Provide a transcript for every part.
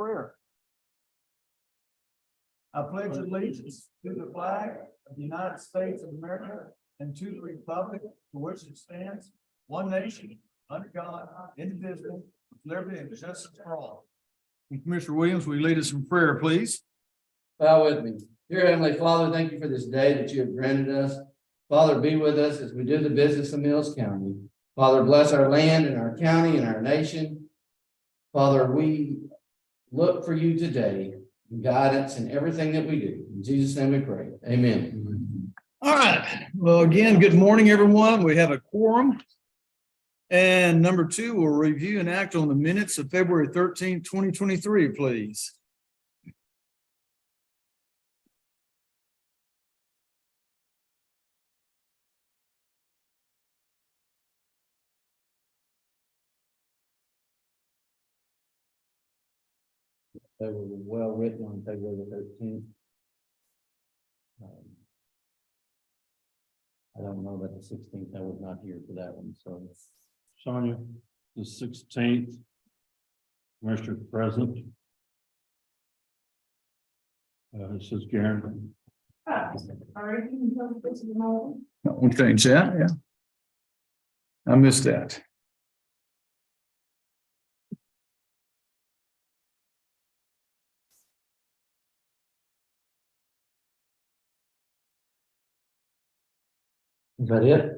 prayer. I pledge allegiance to the flag of the United States of America and to the republic for which it stands, one nation, under God, indivisible, with liberty and justice for all. And Commissioner Williams, will you lead us in prayer, please? Bow with me. Dear Heavenly Father, thank you for this day that you have granted us. Father, be with us as we do the business of Mills County. Father, bless our land and our county and our nation. Father, we look for you today, guidance in everything that we do. In Jesus' name we pray. Amen. All right. Well, again, good morning, everyone. We have a quorum. And number two, we'll review and act on the minutes of February 13th, 2023, please. They were well written on February the 13th. I don't know about the 16th. I was not here for that one, so. Sonia, the 16th. Commissioner present. This is Garen. We change that, yeah. I missed that. Is that it?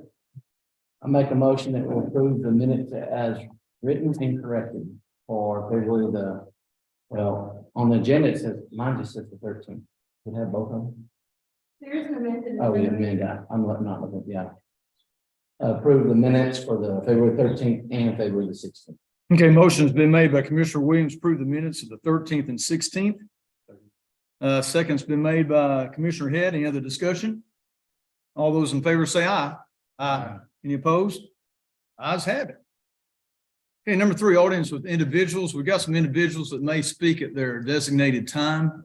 I make a motion that will approve the minutes as written and corrected for February well, on the agenda, it says, mine just says the 13th. Did it have both of them? There's an amendment. Oh, yeah, amendment. I'm not looking, yeah. Approve the minutes for the February 13th and February the 16th. Okay, motion's been made by Commissioner Williams to approve the minutes of the 13th and 16th. Second's been made by Commissioner Head. Any other discussion? All those in favor say aye. Aye. Any opposed? Ayes have it. Okay, number three, audience with individuals. We've got some individuals that may speak at their designated time.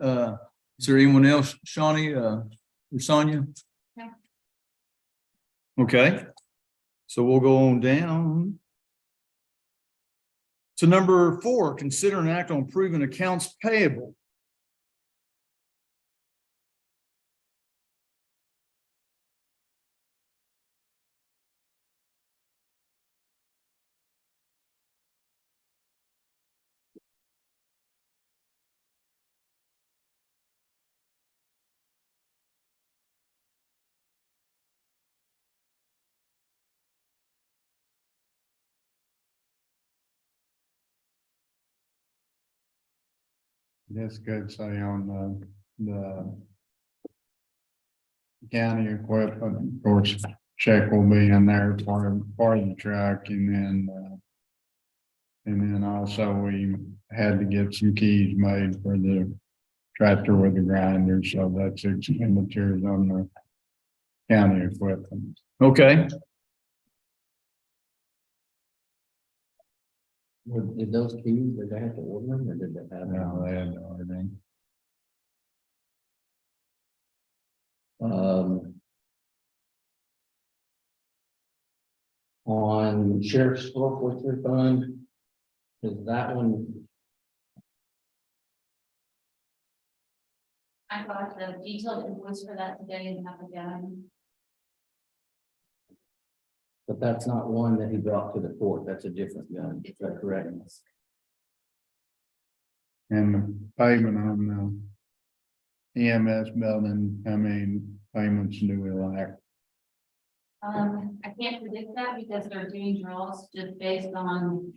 Is there anyone else, Shawnee, or Sonia? No. Okay, so we'll go on down to number four, consider an act on approving accounts payable. This could say on the county equipment, of course, check will be in there for the truck, and then also we had to get some keys made for the tractor with the grinder, so that's expenditures on the county equipment. Okay, Did those keys, did they have to order them or did they have Now them? they had to order them. On sheriff's forfeiture fund, is that one, I got the detailed invoice for that today and have it done. but that's not one that he brought to the court, that's a different gun, is that correct? And the payment on the EMS building, I mean, payments do we like? I can't predict that because they're doing draws just based on,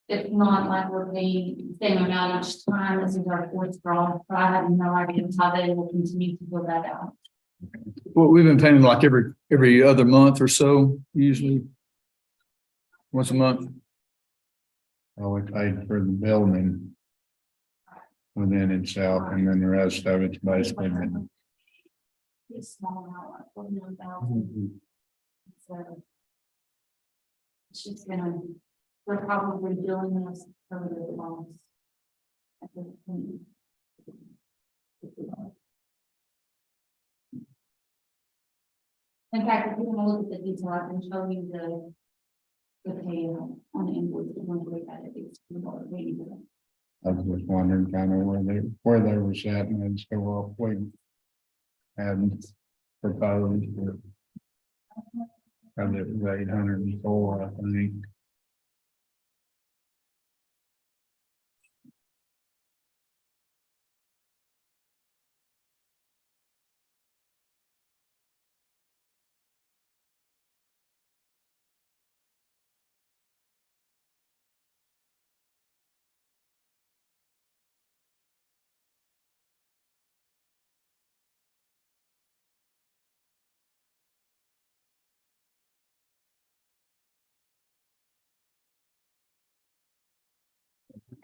it's not like we're paying the same amount each time. This is our fourth draw, so I have no idea how they will continue to fill that out. well, we've been paying like every other month or so, usually once a month. Well, we paid for the building within itself, and then the rest of it's basically been. It's small amount, like 49,000. So it's just gonna, we're probably doing this for the loans. At this point. In fact, if you want to look at the detail, I can show you the pay on the invoice, the one way that it is. I was just wondering kind of where they were sitting and so we hadn't proposed. Cause it was 804, I think.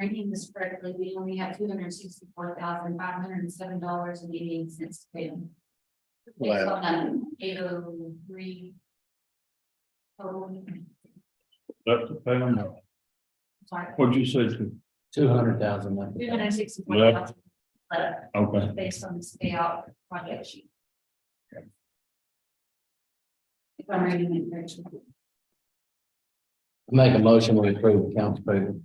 Reading this correctly, we only have $264,507.88 to pay them. Based on that 803. Total. That's the payment. Sorry, What'd you say? 200,000. 264,000. Okay. Based on this payout project sheet. If I'm reading it correctly. Make a motion, we approve accounts payable.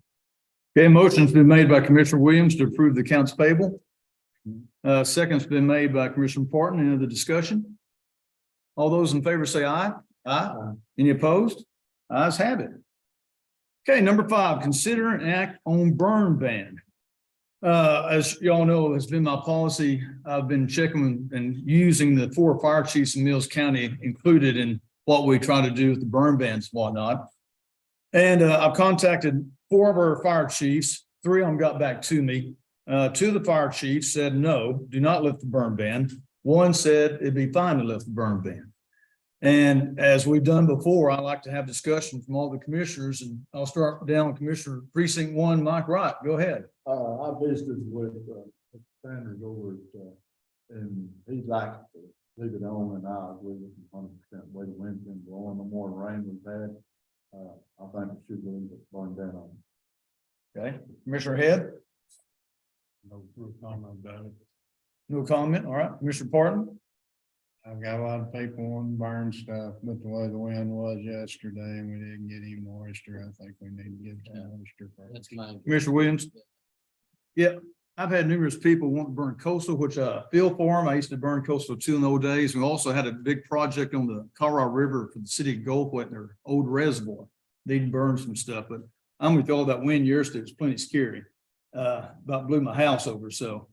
Okay, motion's been made by Commissioner Williams to approve the accounts payable. Second's been made by Commissioner Parton. Any other discussion? All those in favor say aye. Aye. Any opposed? Ayes have it. Okay, number 5, consider an act on burn ban. As y'all know, it's been my policy. I've been checking and using the 4 fire chiefs in Mills County included in what we try to do with the burn bans and whatnot. And I've contacted 4 of our fire chiefs. 3 of them got back to me. 2 of the fire chiefs said, no, do not lift the burn ban. 1 said it'd be fine to lift the burn ban. And as we've done before, I like to have discussion from all the commissioners, and I'll start down Commissioner Precinct 1, Mike Wright. Go ahead. I visited with, Sanders over at, and he'd like to leave it on, and I was with him 100%. Way the wind's been blowing, the more rain we've had, I think it should leave it burned down. Okay, Commissioner Head, No comment about it. no comment. All right, Commissioner Parton. I've got a lot of people wanting to burn stuff, but the way the wind was yesterday and we didn't get any moisture, I think we need to get some moisture first. That's mine. Commissioner Williams. I've had numerous people want to burn coastal, which I feel for them. I used to burn coastal too in the old days. We also had a big project on the Colorado River for the city of Gulfport in their old reservoir. They'd burn some stuff, but I'm with all that wind yesterday. It was plenty scary. About blew my house over. So,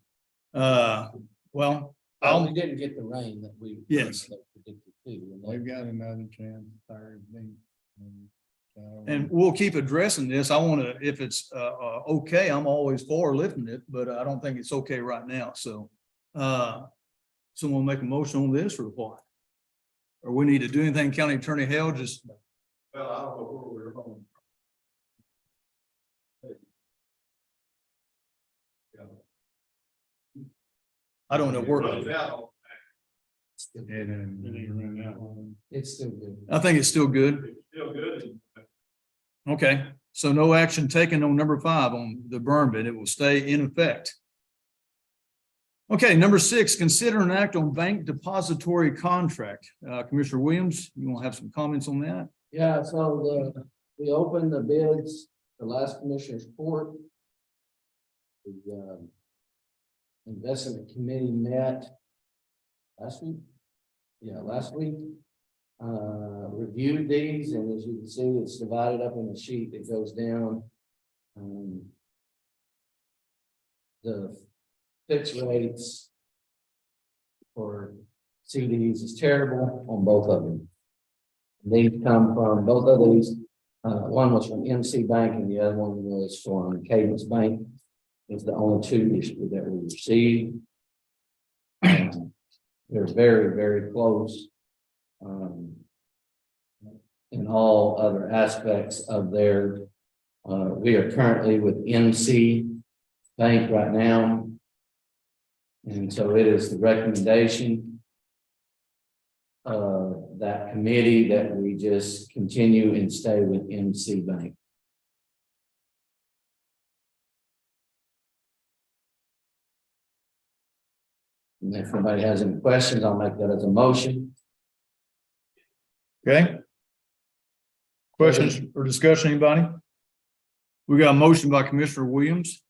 well, We didn't get the rain that we. Yes. Predicted too. We've got another chance Thursday. So, and we'll keep addressing this. I want to, if it's okay, I'm always for lifting it, but I don't think it's okay right now. So, someone make a motion on this or what? Or we need to do anything, County Attorney Hale, just. Well, I don't know where we're going. I don't know where. It's still good. I think it's still good. Still good. Okay, so no action taken on number 5 on the burn ban. It will stay in effect. Okay, number 6, consider an act on bank depository contract. Commissioner Williams, you want to have some comments on that? Yeah, so we opened the bids, the last commissioner's court. The investment committee met last week. Yeah, last week. Reviewed these, and as you can see, it's divided up in a sheet that goes down. The fixed rates for CDs is terrible on both of them. These come from both of these. One was from MC Bank and the other one was from Cadence Bank. It's the only 2 that we received. They're very, very close. In all other aspects of their, we are currently with MC Bank right now. And so it is the recommendation of that committee that we just continue and stay with MC Bank. And if anybody has any questions, I'll make that as a motion. Okay. Questions or discussion, anybody? We got a motion by Commissioner Williams.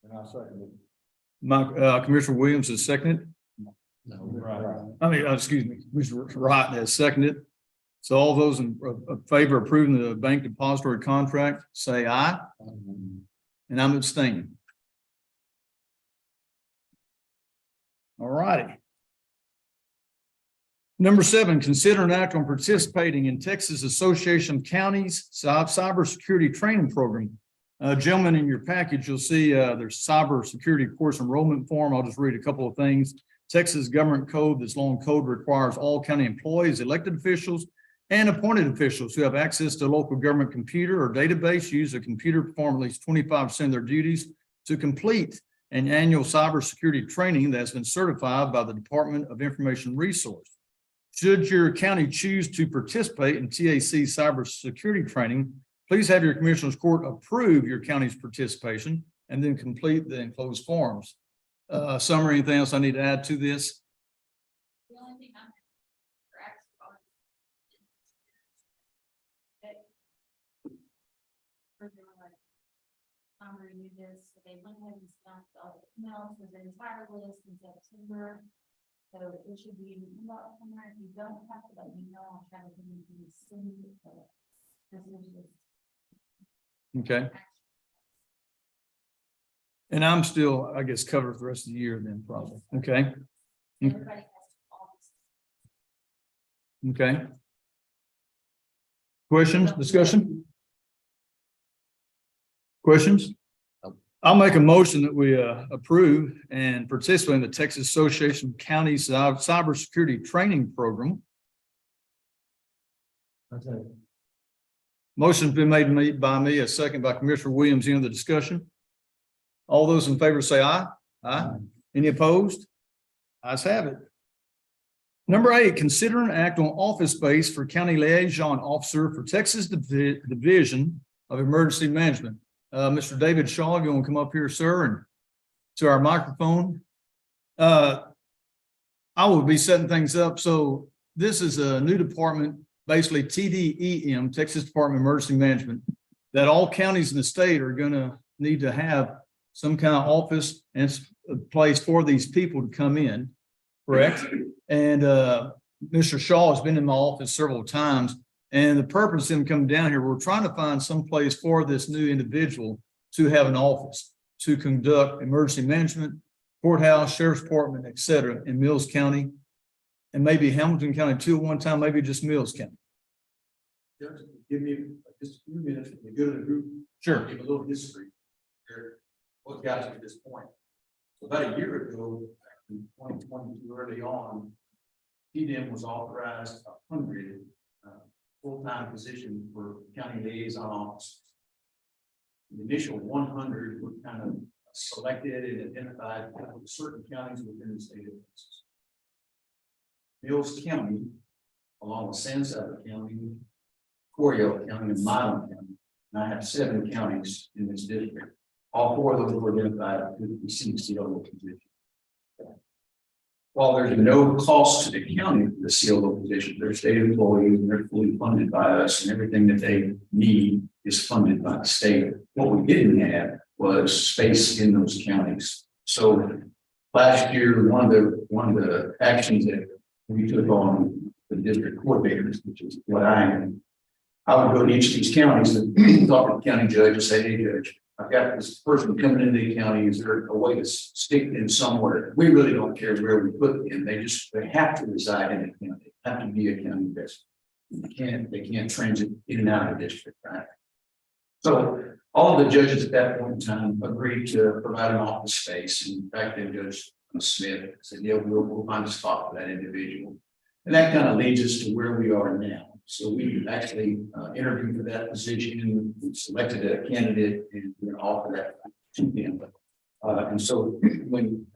And I second it. Commissioner Williams has seconded. Excuse me, Commissioner Wright has seconded. So all those in favor of approving the bank depository contract, say aye, and I'm abstaining. All righty. Number 7, consider an act on participating in Texas Association of Counties Cybersecurity Training Program. Gentlemen, in your package, you'll see there's cybersecurity course enrollment form. I'll just read a couple of things. Texas government code, this long code requires all county employees, elected officials, and appointed officials who have access to a local government computer or database use a computer, perform at least 25% of their duties to complete an annual cybersecurity training that's been certified by the Department of Information Resource. Should your county choose to participate in TAC cybersecurity training, please have your commissioners court approve your county's participation and then complete the enclosed forms. Summary, anything else I need to add to this? The only thing I'm. Review this, so they went ahead and stamped all the emails with the entire list in September. So it should be not somewhere. If you don't have to let me know, I'll try to get into the soon. This is just. Okay. And I'm still, I guess, covered for the rest of the year then probably. Okay. Everybody has all this. Okay. Questions, discussion? Questions? I'll make a motion that we approve and participate in the Texas Association of Counties Cybersecurity Training Program. Okay. Motion's been made by me, a second by Commissioner Williams. Any other discussion? All those in favor say aye. Aye. Any opposed? Ayes have it. Number 8, consider an act on office space for County Liaison Officer for Texas Division of Emergency Management. Mr. David Shaw, if you want to come up here, sir, and to our microphone. I will be setting things up. So this is a new department, basically TDEM, Texas Department of Emergency Management, that all counties in the state are going to need to have some kind of office and a place for these people to come in, correct? And Mr. Shaw has been in my office several times. And the purpose of him coming down here, we're trying to find some place for this new individual to have an office to conduct emergency management, courthouse, sheriff's department, et cetera, in Mills County, and maybe Hamilton County too at one time, maybe just Mills County. Give me just a few minutes to go to the group. Sure. Give a little history. Here, what got us to this point. So about a year ago, in 2022, early on, TDM was authorized 100 full-time position for county liaison officers. The initial 100 were kind of selected and identified certain counties within the state of Texas. Mills County, along with San Saba County, Coryell County, and Milam County, and I have 7 counties in this district. All 4 of those were identified to receive CLO position. While there's no cost to the county for the CLO position, they're state employees and they're fully funded by us, and everything that they need is funded by the state. What we didn't have was space in those counties. So last year, one of the actions that we took on the district coordinators, which is what I am, I would go to each of these counties and talk to the county judge and say, hey, judge, I've got this person coming into the county. Is there a way to stick in somewhere? We really don't care where we put them. They have to reside in the county. They have to be a county resident. They can't transit in and out of the district, right? So all of the judges at that point in time agreed to provide an office space. And in fact, then Judge Smith said, yeah, we'll find a spot for that individual. And that kind of leads us to where we are now. So we actually interviewed for that position, we selected a candidate, and we're going to offer that to them. And so when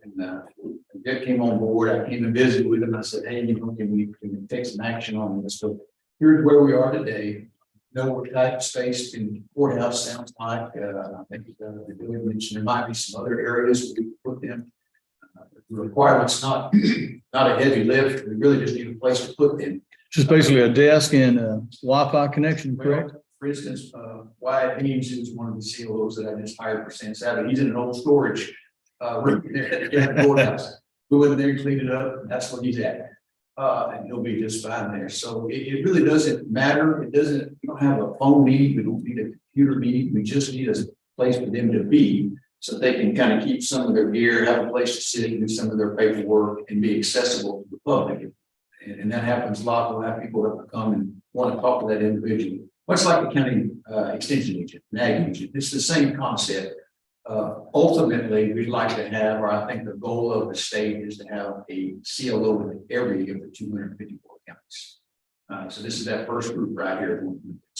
Dick came on board, I came and visited with him. I said, hey, can we take some action on this? So here's where we are today. Know what type of space in the courthouse sounds like. I think the mentioned there might be some other areas where we can put them. The requirement's not a heavy lift. We really just need a place to put them. Just basically a desk and a Wi-Fi connection, correct? For instance, Wyatt Ames, who's one of the CLOs that I just hired for San Saba, he's in an old storage room there at the courthouse. Go in there, clean it up, that's what he's at. And he'll be just fine there. So it really doesn't matter. It doesn't, we don't have a phone need, we don't need a computer need, we just need a place for them to be. So they can kind of keep some of their gear, have a place to sit and do some of their paperwork and be accessible to the public. And that happens a lot. We'll have people that will come and want to talk to that individual. Much like the county extension agent, NAG agent, it's the same concept. Ultimately, we'd like to have, or I think the goal of the state is to have a CLO in every of the 254 counties. So this is that first group right here.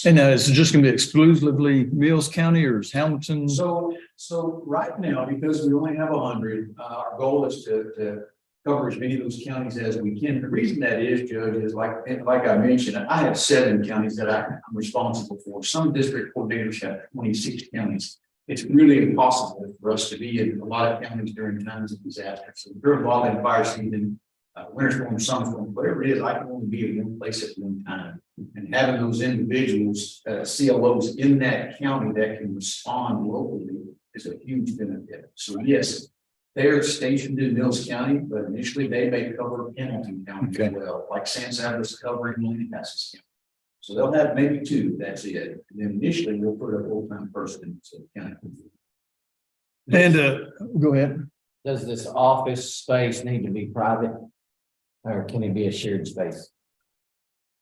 And is it just gonna be exclusively Mills County or is Hamilton? So right now, because we only have 100, our goal is to cover as many of those counties as we can. The reason that is, Judge, is like I mentioned, I have 7 counties that I'm responsible for. Some district coordinators have 26 counties. It's really impossible for us to be in a lot of counties during times of disaster. So during wildland fire season, winter storm, summer storm, whatever it is, I can only be in one place at one time. And having those individuals, CLOs in that county that can respond locally is a huge benefit. So yes, they're stationed in Mills County, but initially they may cover Hamilton County as well, like San Saba is covering Lancaster County. So they'll have maybe 2, that's it. And then initially we'll put a full-time person in the county. And go ahead. Does this office space need to be private? Or can it be a shared space?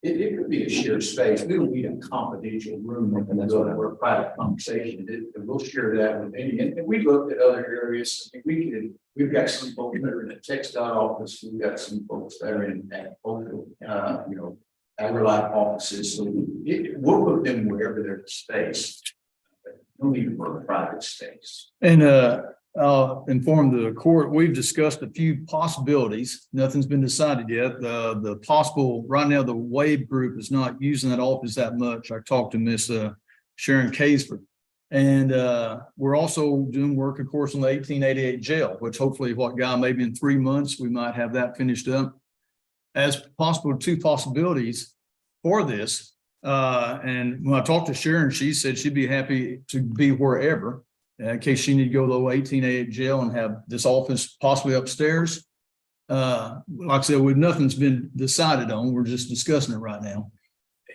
It could be a shared space. We don't need a confidential room and that's what we're a private conversation. We'll share that with any, and we looked at other areas. I mean, we've got some folks that are in the textile office. We've got some folks that are in agricultural, agri-life offices. So we'll put them wherever there's space. No need for a private space. And I'll inform the court, we've discussed a few possibilities. Nothing's been decided yet. The possible, right now, the Wave Group is not using that office that much. I talked to Miss Sharon Caseford. And we're also doing work, of course, on the 1888 jail, which hopefully maybe in 3 months, we might have that finished up. As possible, 2 possibilities for this. And when I talked to Sharon, she said she'd be happy to be wherever. In case she need to go to the 1888 jail and have this office possibly upstairs. Like I said, nothing's been decided on. We're just discussing it right now.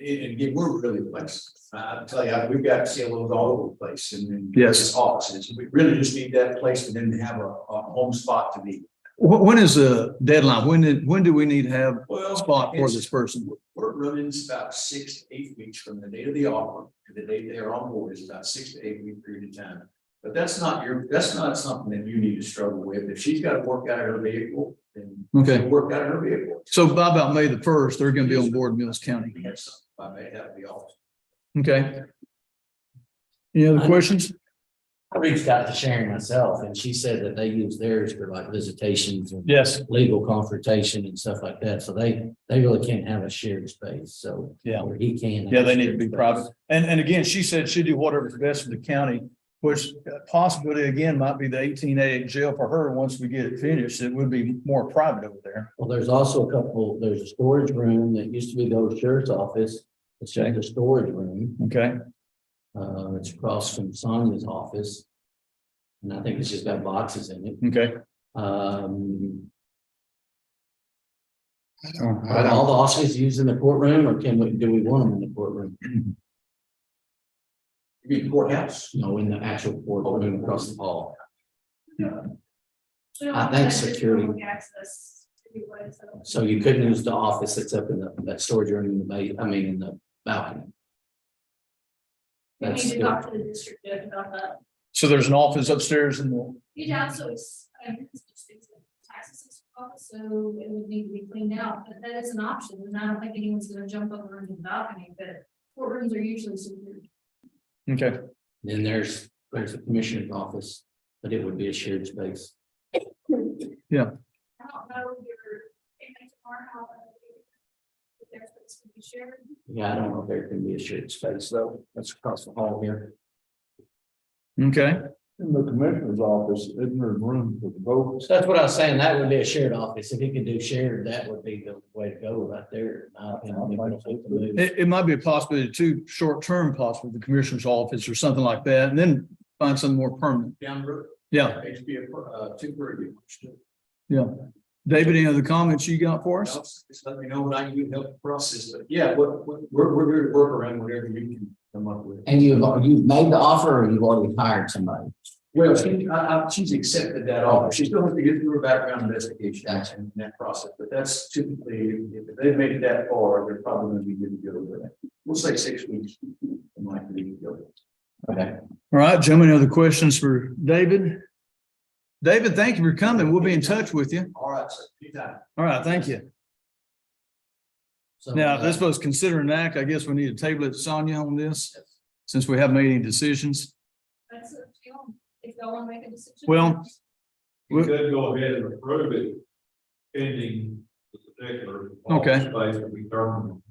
And again, we're really flexible. I tell you, we've got CLOs all over the place and Yes. offices. We really just need that place for them to have a home spot to be. When is the deadline? When do we need to have Well, a spot for it's- this person? We're running about 6 to 8 weeks from the date of the offer to the date they're on board is about 6 to 8 week period of time. But that's not something that you need to struggle with. If she's got to work out of her vehicle, then Okay. she'll work out of her vehicle. So by about May the 1st, they're going to be on board in Mills County. Yes, I may have to be off. Okay. Any other questions? I reached out to Sharon myself and she said that they use theirs for like visitations and Yes. legal confrontation and stuff like that. So they really can't have a shared space. So. Yeah. Or he can. have Yeah, a they need to shared be space. private. And again, she said she'd do whatever's best for the county, which possibility again might be the 1888 jail for her. Once we get it finished, it would be more private over there. Well, there's also there's a storage room that used to be the old sheriff's office. It's just a storage room. Okay. It's across from Sonia's office. And I think it's just got boxes in it. Okay. Um, I are don't, all the offices used in the courtroom or do we want them in the courtroom? You mean courthouse? No, in the actual courtroom across the hall. We don't I think have security. public access anyway, so. So you couldn't use the office that's up in that storage room in in the balcony. We That's need to good. talk to the district judge about that. So there's an office upstairs in the, Yeah, so it's just a tax assessment office, so it would need to be cleaned out, but that is an option, and I don't think anyone's gonna jump over into the balcony, but courtrooms are usually secured. okay. Then there's the commissioner's office, but it would be a shared space. I don't know your payment tomorrow, if there's supposed to be shared. Yeah, I don't know if there can be a shared space though. That's across the hall here. Okay. In the commissioner's office, isn't there room for the votes? So that's what I was saying, that would be a shared office. If he could do shared, that would be the way to go right there. in my opinion. It might be a possibility too, short-term possibly, the commissioner's office or something like that, and then find something more permanent. Down the road. Yeah, Temporary. yeah. David, any other comments you got for us? Just let me know what I can do to help the process, but yeah, we're here to work around whatever you can come up with. And you've made the offer or you've already hired somebody? Well, she's accepted that offer. She still has to get through her background investigation Gotcha. and that process, but that's typically, if they've made it that far, they're probably gonna be good to go with it. We'll say 6 weeks. It might be good to go. Okay. All right, gentlemen, other questions for David? David, thank you for coming. We'll be in touch with you. All right, sir. Anytime. All right, thank you. So, Now, if this was considered an act, I guess we need to table it, Sonia, on this, since we haven't made any decisions. That's up to y'all. If y'all want to make a decision. Well, You could go ahead and approve it pending the particular. Okay. Space to be determined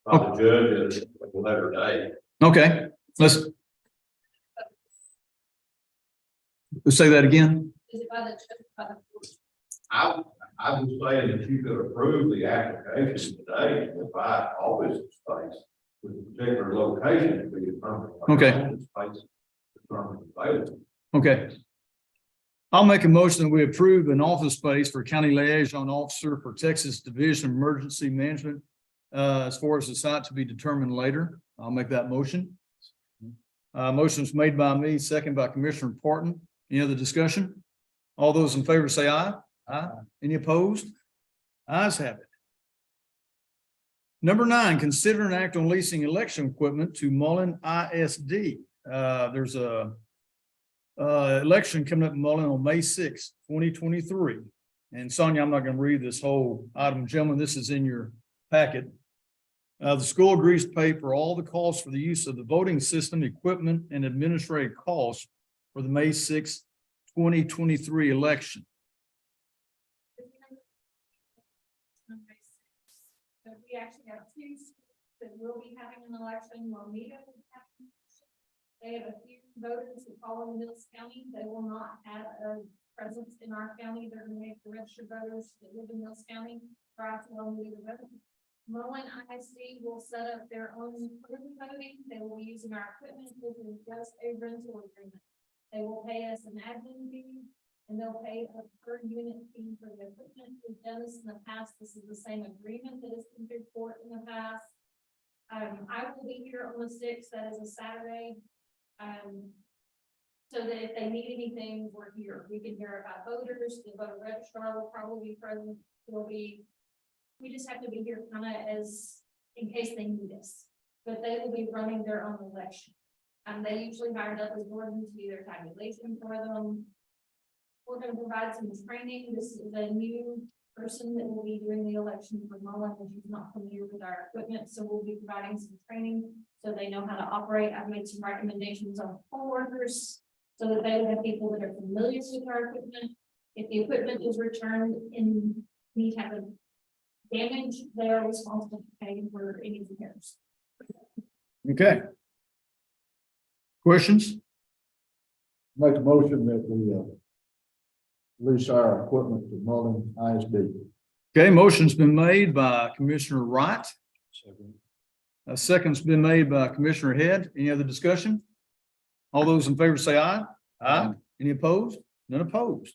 by the judge at a later date. okay, let's say that again. Is it by the judge, by the court? I was saying that you could approve the application today and provide office space with a particular location to be determined. Okay. Space determined available. Okay. I'll make a motion that we approve an office space for county liaison officer for Texas Division of Emergency Management. As far as the site to be determined later, I'll make that motion. Motion's made by me, second by Commissioner Parton. Any other discussion? All those in favor say aye. Aye. Any opposed? Ayes have it. Number 9, consider an act on leasing election equipment to Mullen ISD. There's a election coming up in Mullen on May 6th, 2023. And Sonia, I'm not going to read this whole item, gentlemen. This is in your packet. The school agrees to pay for all the costs for the use of the voting system, equipment, and administrative costs for the May 6th, 2023 election. So we actually have 2 schools that will be having an election. Lomita will be having an election. They have a few voters who follow Mills County. They will not have a presence in our county. They're going to make the registered voters that live in Mills County prior to Lomita voting. Mullen ISD will set up their own early voting. They will be using our equipment. This is just a rental agreement. They will pay us an admin fee and they'll pay a per unit fee for the equipment. We've done this in the past. This is the same agreement that has been through court in the past. I will be here on the 6th. That is a Saturday. So that if they need anything, we're here. We can hear about voters. The voter registrar will probably be present. We just have to be here kind of as in case they need us, but they will be running their own election. They usually hire Douglas Gordon to do their tabulation for them. We're going to provide some training. This is a new person that will be doing the election for Mullen, which is not familiar with our equipment. So we'll be providing some training so they know how to operate. I've made some recommendations on poll workers so that they will have people that are familiar with our equipment. If the equipment is returned in any type of damage, they are responsible for paying for any repairs. Okay. Questions? Make a motion that we lease our equipment to Mullen ISD. Okay, motion's been made by Commissioner Wright. A second's been made by Commissioner Head. Any other discussion? All those in favor say aye. Aye. Any opposed? None opposed.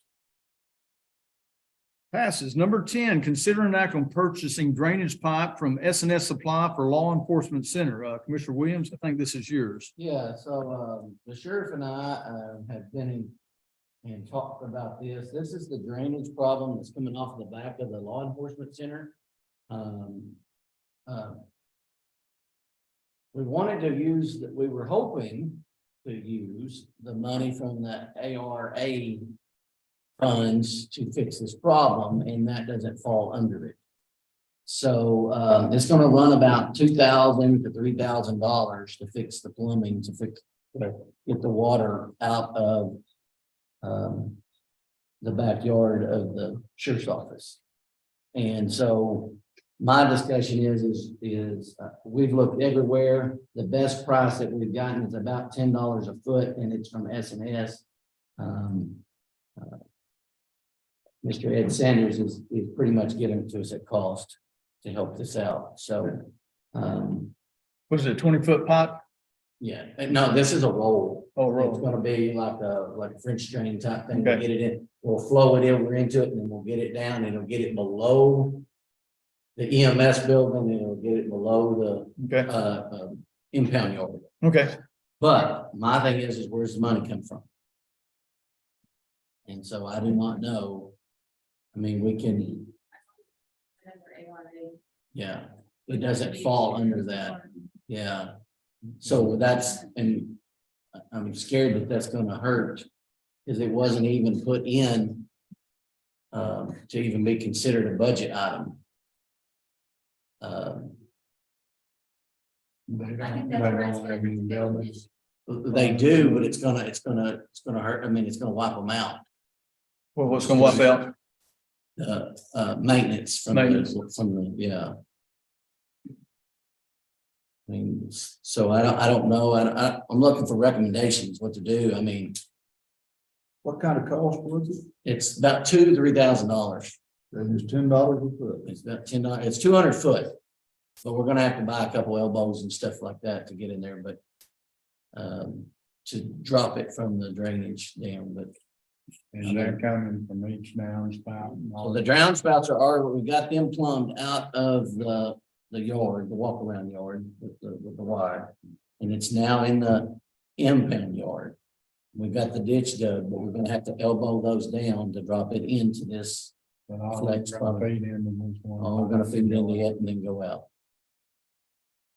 Passes. Number 10, consider an act on purchasing drainage pipe from S&S Supply for Law Enforcement Center. Commissioner Williams, I think this is yours. Yeah, so the sheriff and I have been in and talked about this. This is the drainage problem that's coming off the back of the law enforcement center. We wanted to use that. We were hoping to use the money from the ARA funds to fix this problem, and that doesn't fall under it. So it's going to run about $2,000 to $3,000 to fix the plumbing, to get the water out of the backyard of the sheriff's office. And so my discussion is we've looked everywhere. The best price that we've gotten is about $10 a foot, and it's from S&S. Mr. Ed Sanders is pretty much giving it to us at cost to help this out. So, Was it a 20-foot pipe? yeah, no, this is a roll. Oh, It's roll. gonna be like a French drain type thing. We'll Okay. get it in, we'll flow it over into it, and then we'll get it down, and it'll get it below the EMS building, and it'll get it below Okay, the impound yard. okay. But my thing is where's the money come from? And so I do not know. I mean, we can, yeah, it doesn't fall under that. Yeah. So that's, and I'm scared that that's gonna hurt, because it wasn't even put in to even be considered a budget item. I think that's where it's gonna be. They do, but it's gonna hurt. I mean, it's gonna wipe them out. Well, what's gonna wipe out? Maintenance from Maintenance. yeah. I mean, so I don't know. I'm looking for recommendations, what to do. I mean, What kind of cost was it? it's about $2,000-3,000. And it's $10 a foot. It's about $10, it's 200 foot. But we're gonna have to buy a couple elbows and stuff like that to get in there, but to drop it from the drainage down, but Is that coming from each downspout? well, the drown spouts are already, we got them plumbed out of the yard, the walk around yard with the wire. And it's now in the impound yard. We got the ditch dug, but we're gonna have to elbow those down to drop it into this. But all Flex gonna pump. feed into this one. Oh, we're gonna feed it into it and then go out.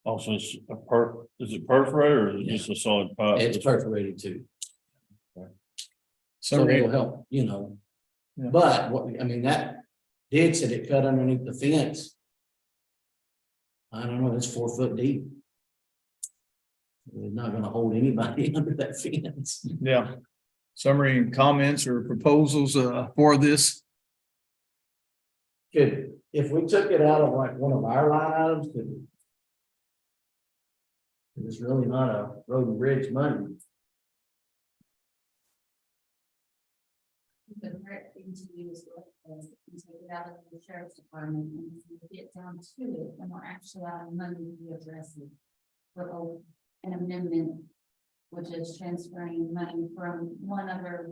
Also, it's is it perforated or is it just a solid pipe? It's perforated too. So Summary, it'll help, you know. Yeah. But what, I mean, that ditch that it cut underneath the fence. I don't know, it's 4 foot deep. It's not gonna hold anybody under that fence. yeah. Summary comments or proposals for this? If we took it out of like one of our line items, it's really not a road and bridge money. The correct thing to do is you take it out of the sheriff's department and you get down to it, and we're actually out of money to be addressing. For an amendment, which is transferring money from one other,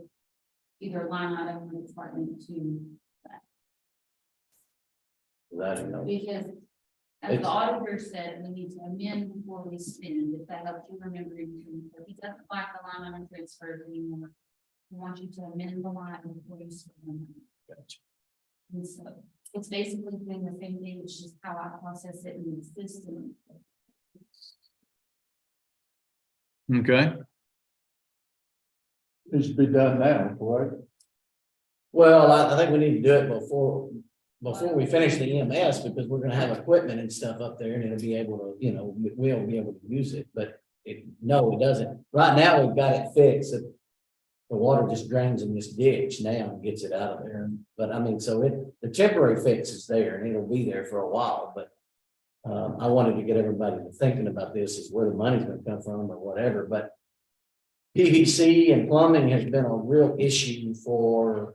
either line item or department to That, you know, because. As the auditor said, we need to amend before we spend, if that helps you remember anything, if he doesn't like the line item transfers anymore. We want you to amend the line before you spend. And so it's basically doing the same thing, it's just how I process it in the system. Okay, It should be done now, correct? well, I think we need to do it before we finish the EMS, because we're gonna have equipment and stuff up there and it'll be able to, you know, we'll be able to use it, but no, it doesn't. Right now, we've got it fixed. The water just drains in this ditch now and gets it out of there. But I mean, so the temporary fix is there and it'll be there for a while, but I wanted to get everybody to thinking about this, is where the money's gonna come from or whatever, but PVC and plumbing has been a real issue for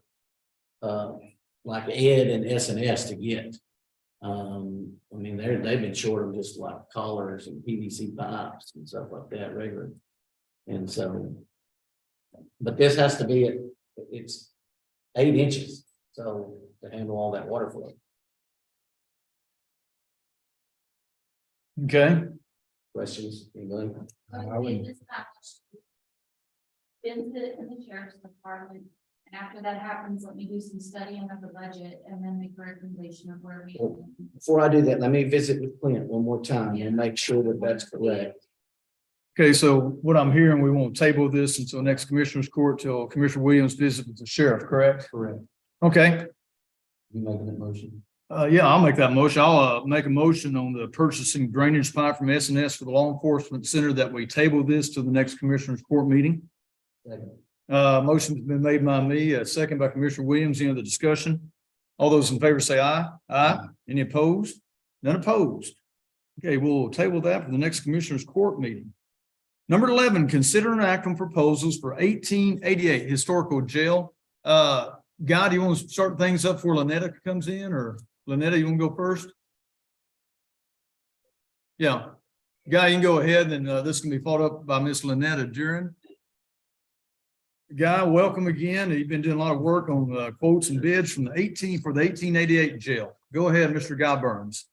like Ed and S&S to get. I mean, they've been short of just like collars and PVC pipes and stuff like that regularly. And so, but this has to be, it's 8 inches, so to handle all that water flow. okay. Questions? Anybody? I would- Spend it in the sheriff's department, and after that happens, let me do some studying of the budget and then make a recommendation of where we. Before I do that, let me visit with Clint one more time and make sure that that's correct. Okay, so what I'm hearing, we won't table this until next Commissioner's Court till Commissioner Williams visits with the sheriff, correct? Correct. Okay, You making that motion? yeah, I'll make that motion. I'll make a motion on the purchasing drainage pipe from S&S for the law enforcement center that we table this to the next Commissioner's Court meeting. Second. Motion's been made by me, second by Commissioner Williams. Any other discussion? All those in favor say aye. Aye. Any opposed? None opposed. Okay, we'll table that for the next Commissioners Court meeting. Number 11, consider and act on proposals for 1888 Historical Jail. Guy, do you want to start things up before Lynetta comes in, or Lynetta, you want to go first? Yeah, Guy, you can go ahead, and this can be followed up by Miss Lynetta Duran. Guy, welcome again. You've been doing a lot of work on quotes and bids from the 1888 jail. Go ahead, Mr. Guy Burns.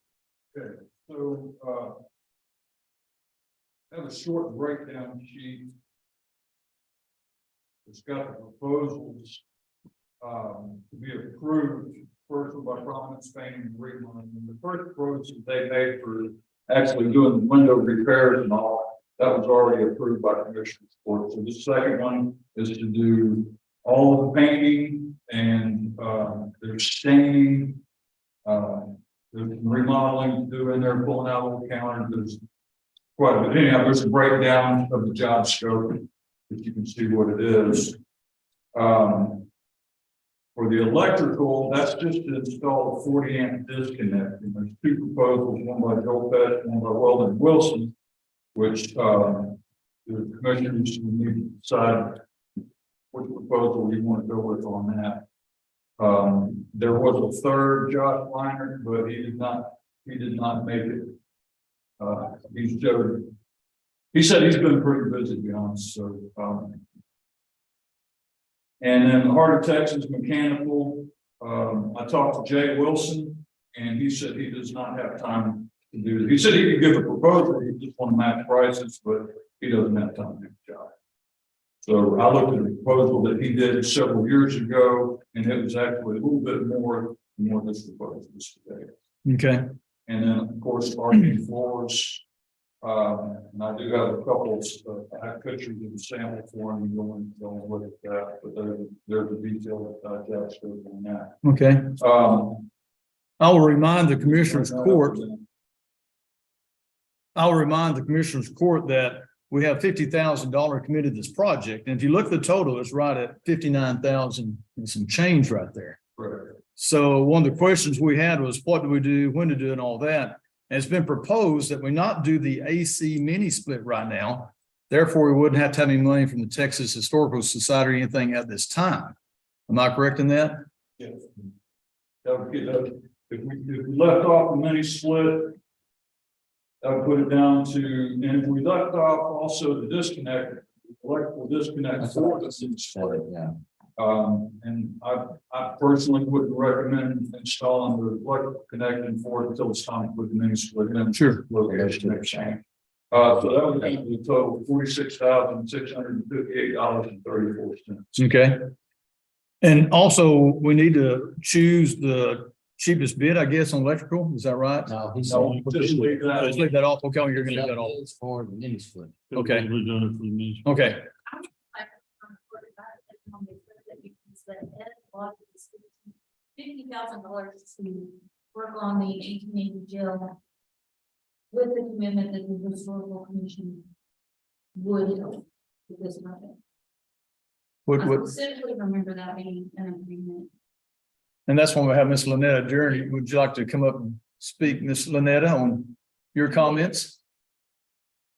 Okay, so, I have a short breakdown sheet. It's got the proposals, to be approved, first by Prominent Spain and Greenland. And the first proposal they made for actually doing the window repairs and all, that was already approved by Commissioner's Court. So the second one is to do all of the painting and, there's staining, there's remodeling to do in there, pulling out little counters, there's quite a bit. Anyhow, there's a breakdown of the job scope, that you can see what it is. For the electrical, that's just to install a 40 amp disconnect. And there's two proposals, one by Joe Pett, one by Weldon Wilson, which, the commissioners will need to decide which proposal you want to go with on that. There was a third, Josh Weiner, but he did not make it. He said he's been pretty busy, to be honest, so, and then the Heart of Texas Mechanical, I talked to Jay Wilson, and he said he does not have time to do it. He said he could give a proposal, he just want to match prices, but he doesn't have time to do the job. So I looked at the proposal that he did several years ago, and it was actually a little bit more than what this proposal is today. Okay. And then, of course, RV floors. And I do have a couple of I have pictures of the sample for him, going look at that, but there's a detail that Jack's doing on that. Okay. I will remind the Commissioners Court. I'll remind the Commissioners Court that we have $50,000 committed to this project. And if you look at the total, it's right at 59,000 and some change right there. Right. So one of the questions we had was, what do we do, when to do, and all that. And it's been proposed that we not do the AC mini split right now. Therefore, we wouldn't have to have any money from the Texas Historical Society or anything at this time. Am I correct in that? Yes. That would get up. If we left off the mini split, that would put it down to, and if we left off also the disconnect, electrical disconnect for the split. Yeah. And I personally wouldn't recommend installing the electrical connection for it until it's time to put the mini split in. Sure. Location next time. So that would be the total $46,658.34. Okay. And also, we need to choose the cheapest bid, I guess, on electrical. Is that right? No, he's. No, just leave that. Just leave that off. Okay, you're gonna leave that off. It's for the mini split. Okay. We're doing it for the music. Okay. $50,000 to work on the 1880 jail with the commitment that the historical commission would help with this project. I specifically remember that being an agreement. And that's when we have Miss Lynetta Duran. Would you like to come up and speak, Miss Lynetta, on your comments?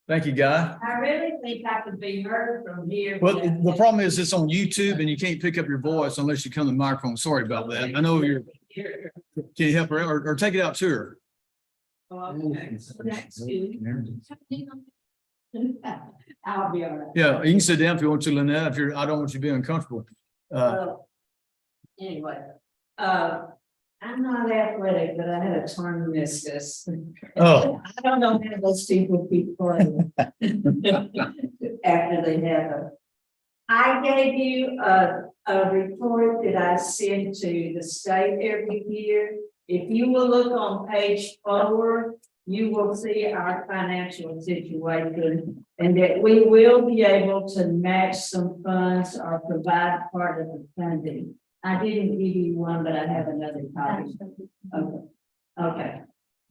Thank you, Guy. I really think I could be heard from here. Well, the problem is it's on YouTube and you can't pick up your voice unless you come to the microphone. Sorry about that. I know you're, can you help her or take it out to her? Okay, so that's good. I'll be all right. Yeah, you can sit down if you want to, Lynette, if you're, I don't want you to be uncomfortable. Anyway, I'm not athletic, but I had a torn meniscus. Oh. I don't know how those people keep playing after they have it. I gave you a report that I send to the state every year. If you will look on page 4, you will see our financial situation and that we will be able to match some funds or provide part of the funding. I didn't give you one, but I have another copy. Okay. Okay.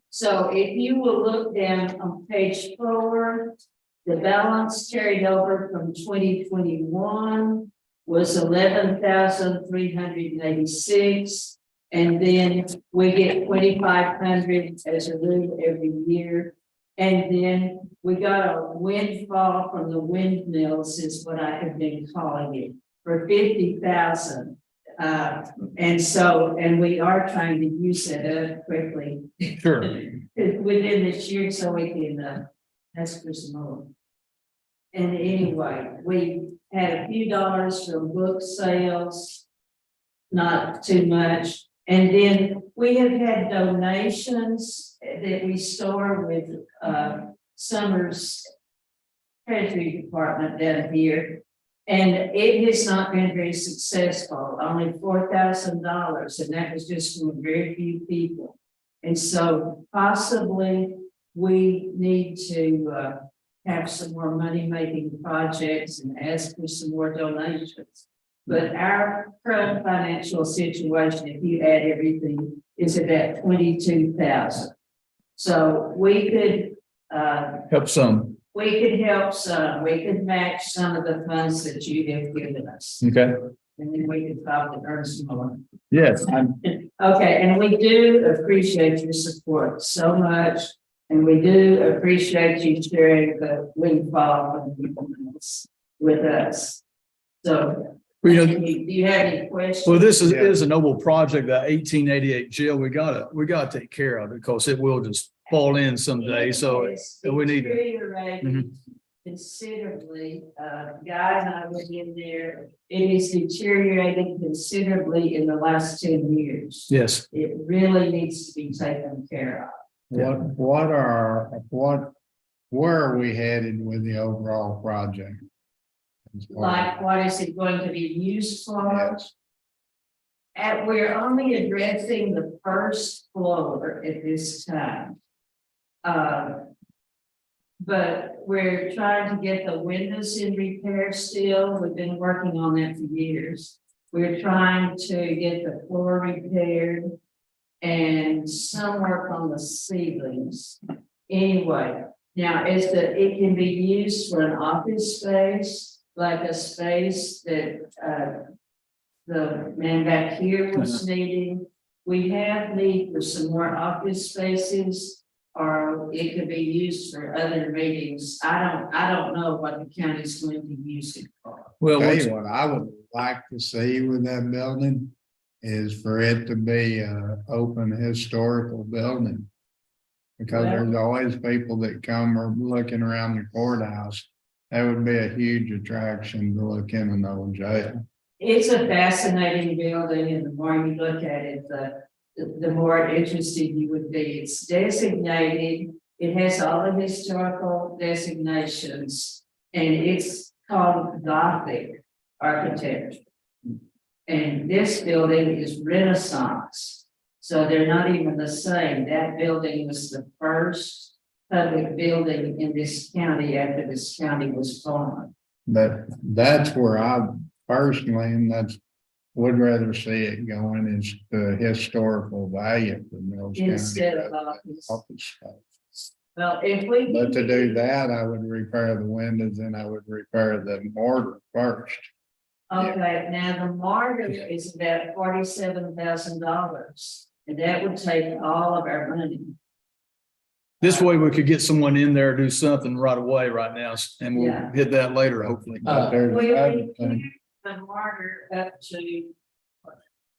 So if you will look down on page 4, the balance carried over from 2021 was 11,386. And then we get 2,500 as a rule every year. And then we got a windfall from the windmills is what I have been calling it, for 50,000. And so, and we are trying to use that up quickly Sure. within this year so we can, ask for some more. And anyway, we had a few dollars from book sales, not too much. And then we have had donations that we store with, Summers Treasury Department down here. And it has not been very successful, only $4,000, and that was just from very few people. And so possibly we need to have some more money-making projects and ask for some more donations. But our current financial situation, if you add everything, is about 22,000. So we could, Help some. we could help some, we could match some of the funds that you have given us. Okay. And then we could probably earn some more. Yes. Okay, and we do appreciate your support so much. And we do appreciate you sharing the windfall of the with us. So, do you have any questions? Well, this is a noble project, that 1888 jail. We gotta take care of it because it will just fall in someday. So It's we need to. deteriorated considerably. Guy and I was in there. It has deteriorated considerably in the last 10 years. Yes. It really needs to be taken care of. Where are we headed with the overall project? Like, what is it going to be used for? Yes. And we're only addressing the first floor at this time. But we're trying to get the windows in repair still. We've been working on that for years. We're trying to get the floor repaired and some work on the ceilings. Anyway, now it can be used for an office space, like a space that the man back here was needing. We have need for some more office spaces, or it could be used for other meetings. I don't know what the county's going to use it for. Well, Tell what's- you what I would like to see with that building is for it to be a open historical building. Because there's always people that come or looking around the courthouse. That would be a huge attraction to look in an old jail. It's a fascinating building, and the more you look at it, the more interested you would be. It's designated, it has all the historical designations, and it's called Gothic architecture. And this building is Renaissance, so they're not even the same. That building was the first public building in this county after this county was formed. But that's where I personally, and that's, would rather see it going is the historical value for Mills County. Instead of rather than office. office space. Well, if we. But to do that, I would repair the windows and I would repair the mortar first. Okay, now the mortar is about $47,000, and that would take all of our money. This way we could get someone in there, do something right away right now, and we'll Yeah. hit that later, hopefully. But there's We another repaired thing. the mortar up to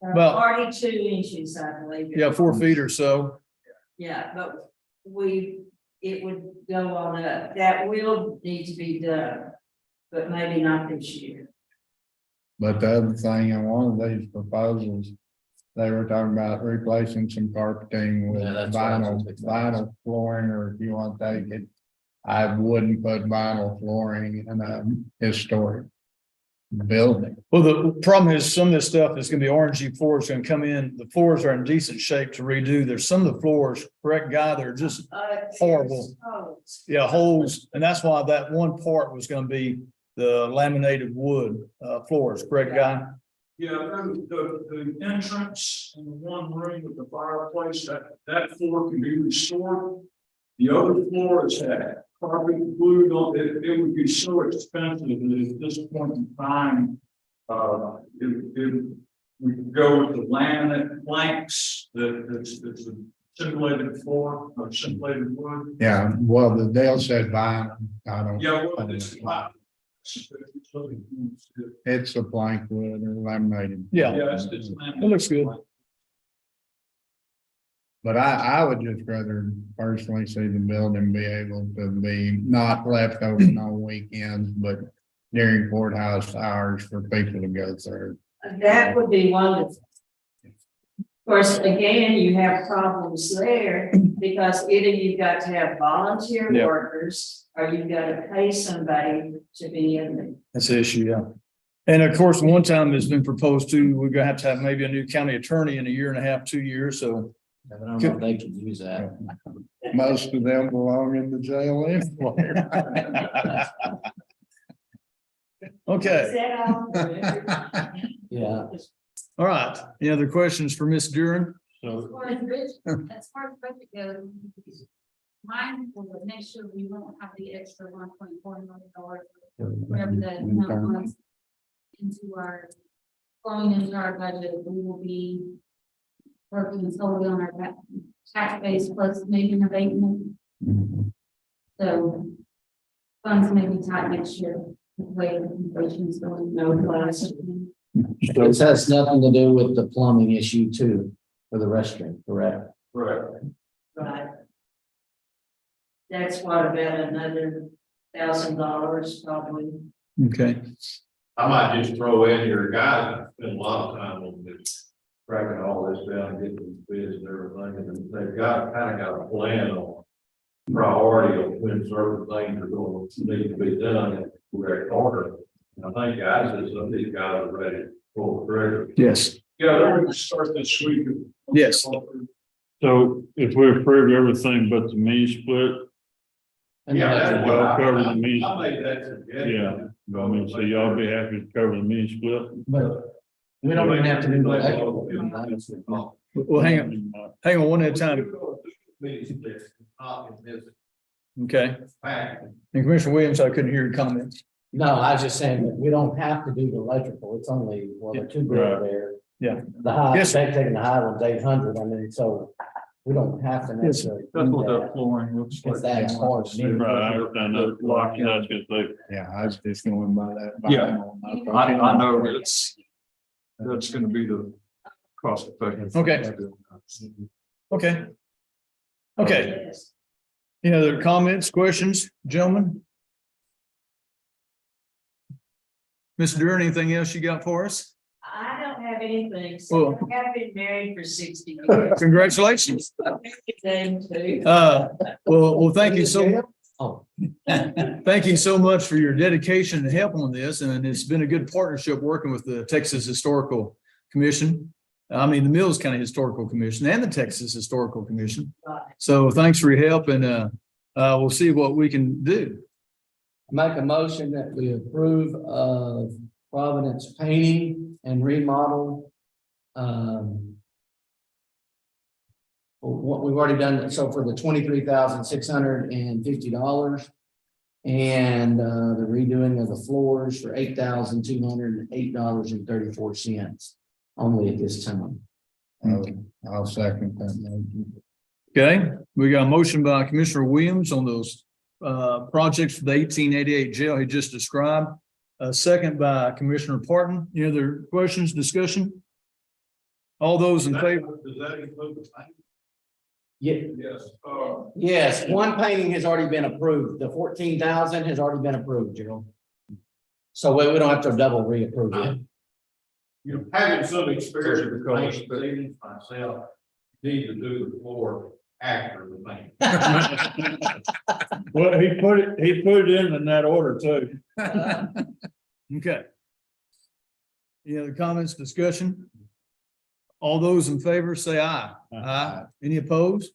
Well- 42 inches, I believe. it Yeah, was. 4 feet or so. Yeah, but it would go on up. That will need to be done, but maybe not this year. But the other thing in one of these proposals, they were talking about replacing some carpeting with Yeah, that's what I was vinyl, thinking. vinyl flooring, or if you want to take it. I wouldn't put vinyl flooring in a historic building. Well, the problem is some of this stuff is gonna be orangey floors gonna come in. The floors are in decent shape to redo. There's some of the floors, correct, Guy, they're just, Horrible. yeah, holes. And that's why that one part was gonna be the laminated wood floors, correct, Guy? Yeah, the entrance in the one room with the fireplace, that floor can be restored. The other floor is had carpet glued on it. It would be so expensive that at this point in time, We can go with the laminate planks that's a simulated floor or simulated wood. Yeah, well, the Dale said vinyl, I don't. Yeah, well, it's like. It's a plank wood or laminated. Yeah. Yeah, it's laminate. It looks good. But I would just rather personally see the building be able to be not left open on weekends, but during courthouse hours for people to go through. That would be wonderful. Of course, again, you have problems there because either you've got to have volunteer Yeah. workers or you've got to pay somebody to be in there. That's the issue, yeah. And of course, one time it's been proposed too, we're gonna have to have maybe a new county attorney in a year and a half, 2 years, so. I don't know if they can use that. Most of them belong in the jail anyway. Okay, Is that all? Yeah. all right. Any other questions for Ms. Duran? As So, far as budget goes, mine will make sure we won't have the extra $1.4 million, whatever the amount was. Into our, flowing into our budget, we will be working solely on our tax base plus maybe an abatement, so funds may be tight next year, the way the inflation is going. No class. This has nothing to do with the plumbing issue too, for the restroom, correct? Right. Right. That's what, about another $1,000 probably. Okay, I might just throw in here, guys, I spend a lot of time on this, tracking all this down, getting these bids and everything, and they've kind of got a plan on priority of when certain things are going to need to be done in correct order. And I think guys, some of these guys are ready to pull the trigger. yes, Yeah, they're going to start this week. Yes. so if we approve everything but the mini split, And Yeah, that's that's what- what cover the I means. made that suggestion. yeah, I mean, so y'all be happy to cover the mini split? But we don't even have to do the electrical. well, hang on one at a time. Okay, and Commissioner Williams, I couldn't hear your comment. No, I was just saying that we don't have to do the electrical. It's only, well, the two Right. bill there. Yeah. The high, Yes. they're taking the high one's 800. I mean, so we don't have to necessarily. That's do what that. that flooring looks like. Because that's hard. Right, I understand that, lock, that's just like, Yeah, I was just going by that. Yeah. vinyl. I know that's gonna be the cost effective. Okay. Okay. Okay, Yes. any other comments, questions, gentlemen? Ms. Duran, anything else you got for us? I don't have anything, Well- so I've been married for 60 years. Congratulations. Them too. Well, thank you so, Oh, thank you so much for your dedication and help on this, and it's been a good partnership working with the Texas Historical Commission. I mean, the Mills County Historical Commission and the Texas Historical Commission. So thanks for your help, and we'll see what we can do. make a motion that we approve of Providence painting and remodel. What we've already done, so for the $23,650. And the redoing of the floors for $8,208.34 only at this time. I'll second that motion. Okay, we got a motion by Commissioner Williams on those projects for the 1888 jail he just described. A second by Commissioner Parton. Any other questions, discussion? All those in favor? Does that include the paint? Yeah, Yes, yes, one painting has already been approved. The 14,000 has already been approved, Gerald. So we don't have to double reapprove it. You know, having some experience with paint savings myself, need to do the floor after the paint. well, he put it in that order too. Okay. Any other comments, discussion? All those in favor say aye. Aye. Any opposed?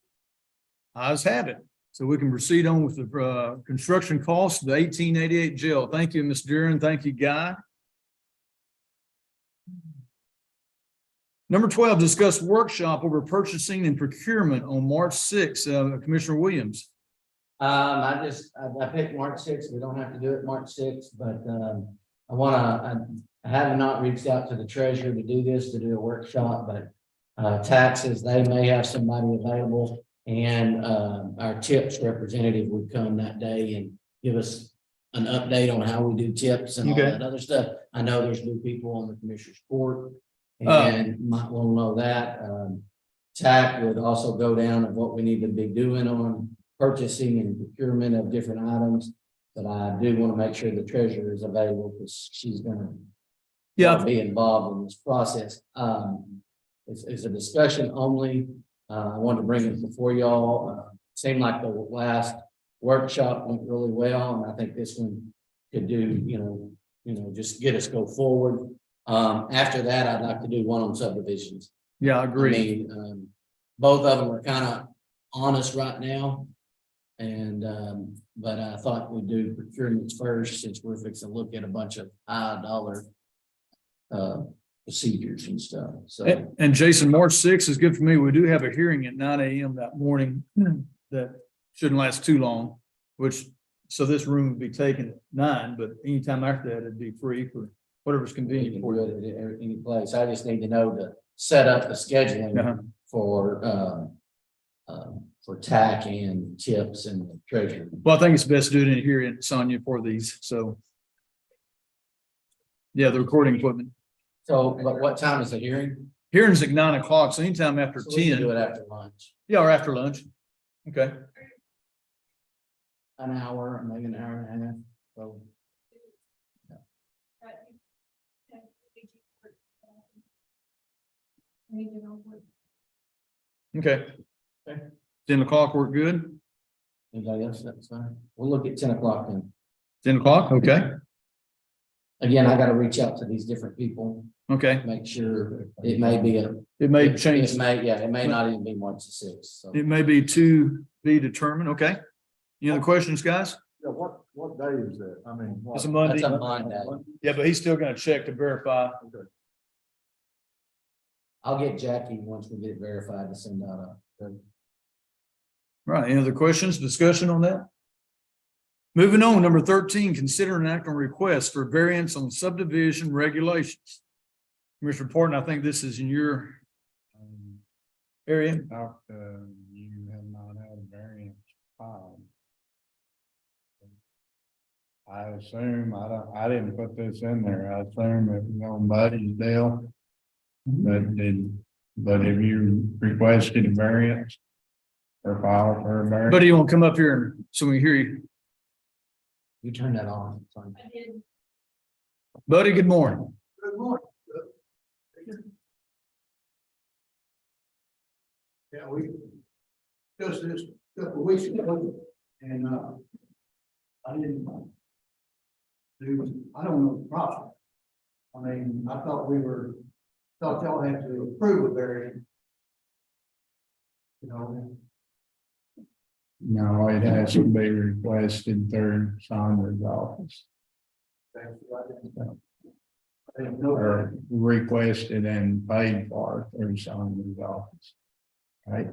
Ayes have it. So we can proceed on with the construction costs of the 1888 jail. Thank you, Ms. Duran. Thank you, Guy. Number 12, discuss workshop over purchasing and procurement on March 6th. Commissioner Williams. I picked March 6th. We don't have to do it March 6th, but I wanna I have not reached out to the treasurer to do this, to do a workshop, but taxes, they may have somebody available. And our tips representative would come that day and give us an update on how we do tips and all Okay. that other stuff. I know there's new people on the commissioner's court Uh. and might want to know that. TAC would also go down of what we need to be doing on purchasing and procurement of different items. But I do want to make sure the treasurer is available because she's gonna be involved in this process. It's a discussion only. I wanted to bring it before y'all. Seemed like the last workshop went really well, and I think this one could do, just get us go forward. After that, I'd like to do one on subdivisions. Yeah, I I agree. mean, both of them are kind of honest right now. And, but I thought we'd do procurements first, since we're fixing to look at a bunch of high dollar procedures and stuff, so. And Jason, March 6th is good for me. We do have a hearing at 9 a.m. that morning that shouldn't last too long, so this room would be taken at 9, but anytime after that, it'd be free for whatever's We convenient can for do you. it at any place. I just need to know to set up the scheduling Uh-huh. for TAC and tips and the treasurer. Well, I think it's best to do it in here in Sonia for these, so. Yeah, the recording equipment. So, but what time is the hearing? Hearing's at 9 o'clock, so anytime after So we can 10. do it after lunch, Yeah, or after lunch. Okay. an hour, maybe an hour and a half, so. Okay. 10 o'clock, work good? Anybody else, that's fine. We'll look at 10 o'clock then. 10 o'clock, okay, Again, I gotta reach out to these different people, okay. make sure it may be a. It may change, It may not even be March the 6th, so. it may be to be determined, okay? Any other questions, guys? Yeah, what day is that? I mean. what- It's a Monday. That's a Monday. Yeah, but he's still gonna check to verify. I'll get Jackie once we get it verified to send out Right, any other questions, discussion on that? Moving on, number 13, consider an act on request for variance on subdivision regulations. Commissioner Porton, I think this is in your area. You have not had a variance filed. I assume, I didn't put this in there, I assume it was on Buddy's deal. But have you requested a variance? Or filed for a variance? But he won't come up here and so we can hear you. You turn that on. Fine. I did. Buddy, good morning. Good morning. Yeah, we discussed this a couple of weeks ago, and, I didn't I don't know the process. I mean, I thought thought y'all had to approve a variance. You know, No, it has to be requested through Saunders' office. that's what I didn't know. Or requested and paid for through Saunders' office. Right?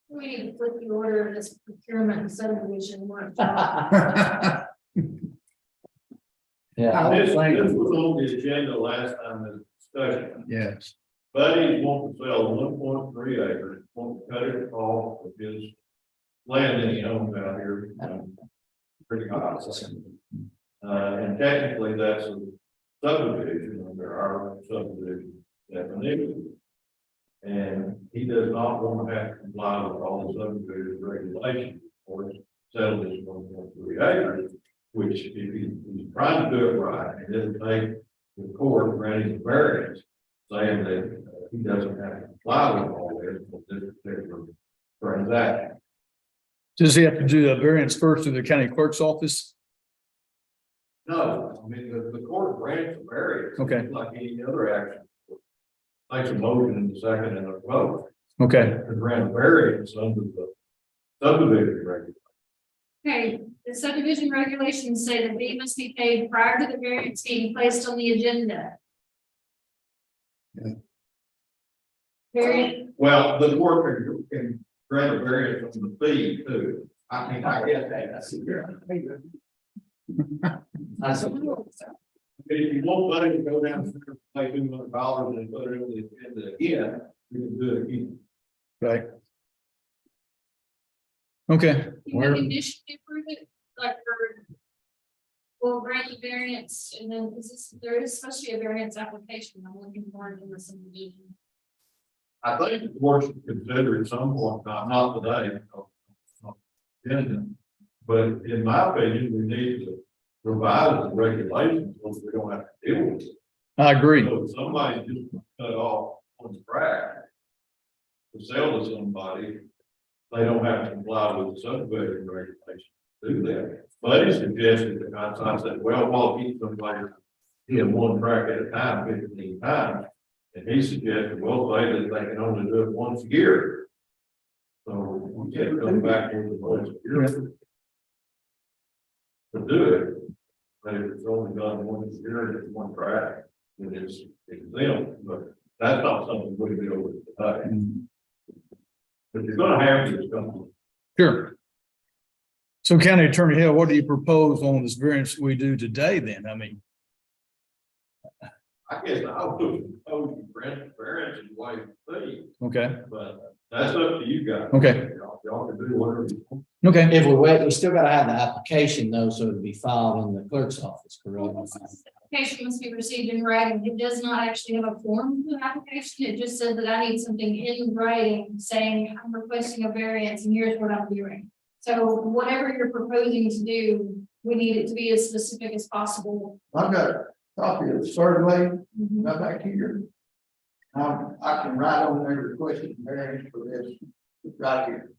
We need to flip the order of this procurement and subdivision work. Yeah, This was on the agenda last time, the discussion. Yes. Buddy wants to sell 1.3 acres, wants to cut it off of his land that he owns out here. Pretty obvious. And technically, that's a subdivision under our subdivision definition. And he does not want to have to comply with all the subdivision regulations or sell this 1.3 acres, which if he's trying to do it right, and doesn't take the court granting the variance, saying that he doesn't have to comply with all this, with this particular transaction. Does he have to do a variance first through the county clerk's office? No, I mean, the court grants a variance. Okay. Like any other action. Makes a motion in the second and a vote. Okay, To grant a variance under the subdivision regulation. Okay, the subdivision regulations say the fee must be paid prior to the variance being placed on the agenda. Yeah. Variance, Well, the court can grant a variance on the fee too. I mean, I get that. If you want money to go down, pay $200 and put it on the agenda again, we can do it again. Right. Okay, You can conditionally approve it, like for. Well, grant the variance, and then there is supposed to be a variance application, I'm looking forward to the subdivision. I think the board should consider at some point, not today. But in my opinion, we need to revise the regulations so we don't have to deal with it. I agree. So if somebody just cut off on the track to sell to somebody, they don't have to comply with the subdivision regulations to do that. But he suggested that I said, well, keep somebody in one track at a time, 15 times. And he suggested, well, say that they can only do it once a year. So we can't come back with the once a year to do it. But if it's only done once a year and it's one track, then it's exempt, but that's not something we do today. But you're gonna have this company. Sure. So County Attorney Hill, what do you propose on this variance we do today then? I mean, I guess I would propose you grant variance and waive the fee, okay, but that's up to you guys. Okay. Y'all can do whatever you want. okay, If we wait, we still gotta have the application though, so it'll be filed in the clerk's office, correct? Application must be received in writing, it does not actually have a form for the application, it just says that I need something in writing saying I'm requesting a variance and here's what I'm doing. So whatever you're proposing to do, we need it to be as specific as possible. I've got a copy of the survey, right back here. I can write on there requesting variance for this, right here.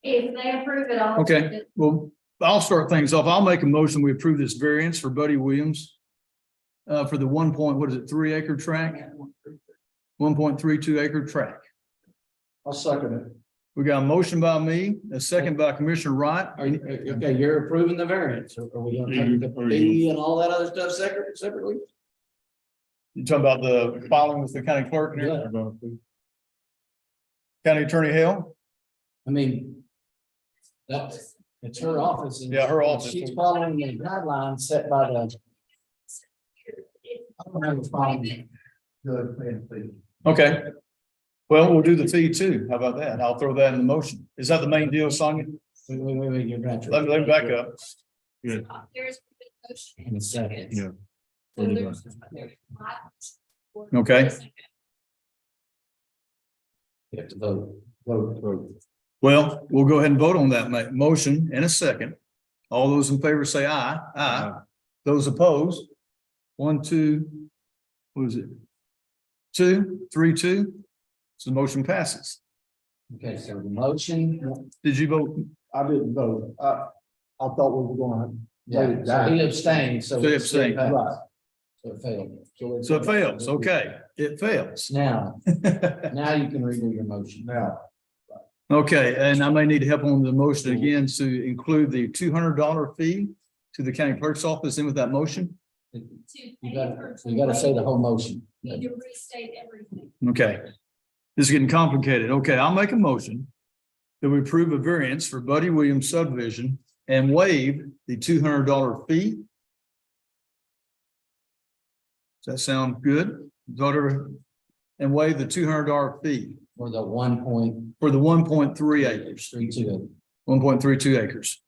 If they approve it, I'll. Okay. accept it. well, I'll start things off. I'll make a motion. We approve this variance for Buddy Williams. For the 3 acre tract, 1.32 acre tract. I'll second it. We got a motion by me, a second by Commissioner Wright. Okay, you're approving the variance, or are we gonna take the fee and all that other stuff separately? You talking about the filing with the county clerk and everything? County Attorney Hill? I mean, that's, it's her office. and Yeah, her office. She's following the guidelines set by the. I don't have a problem. Judge paying fee. Okay. Well, we'll do the fee too. How about that? I'll throw that in the motion. Is that the main deal, Sonia? Wait, you're right. Let me back up. There's a motion. In a second. Yeah. So there's- Okay. You have to vote. Well, we'll go ahead and vote on that motion in a second. All those in favor say aye. Aye. Those opposed? 1, 2, what is it? 2, 3, 2. So the motion passes. Okay, so the motion. Did you vote? I didn't vote. I thought we were gonna. Yeah, so he abstained, so. So he it still abstained. passed. Right. So it failed. So it fails. Okay, it fails. Now you can redo your motion. Now, Okay, and I may need help on the motion again to include the $200 fee to the county clerk's office in with that motion. You gotta say the whole motion. Need to restate everything. Okay. This is getting complicated. Okay, I'll make a motion that we approve a variance for Buddy Williams subdivision and waive the $200 fee. Does that sound good? Voter, and waive the $200 fee For the 1.32. for the 1.3 acres, 1.32 acres.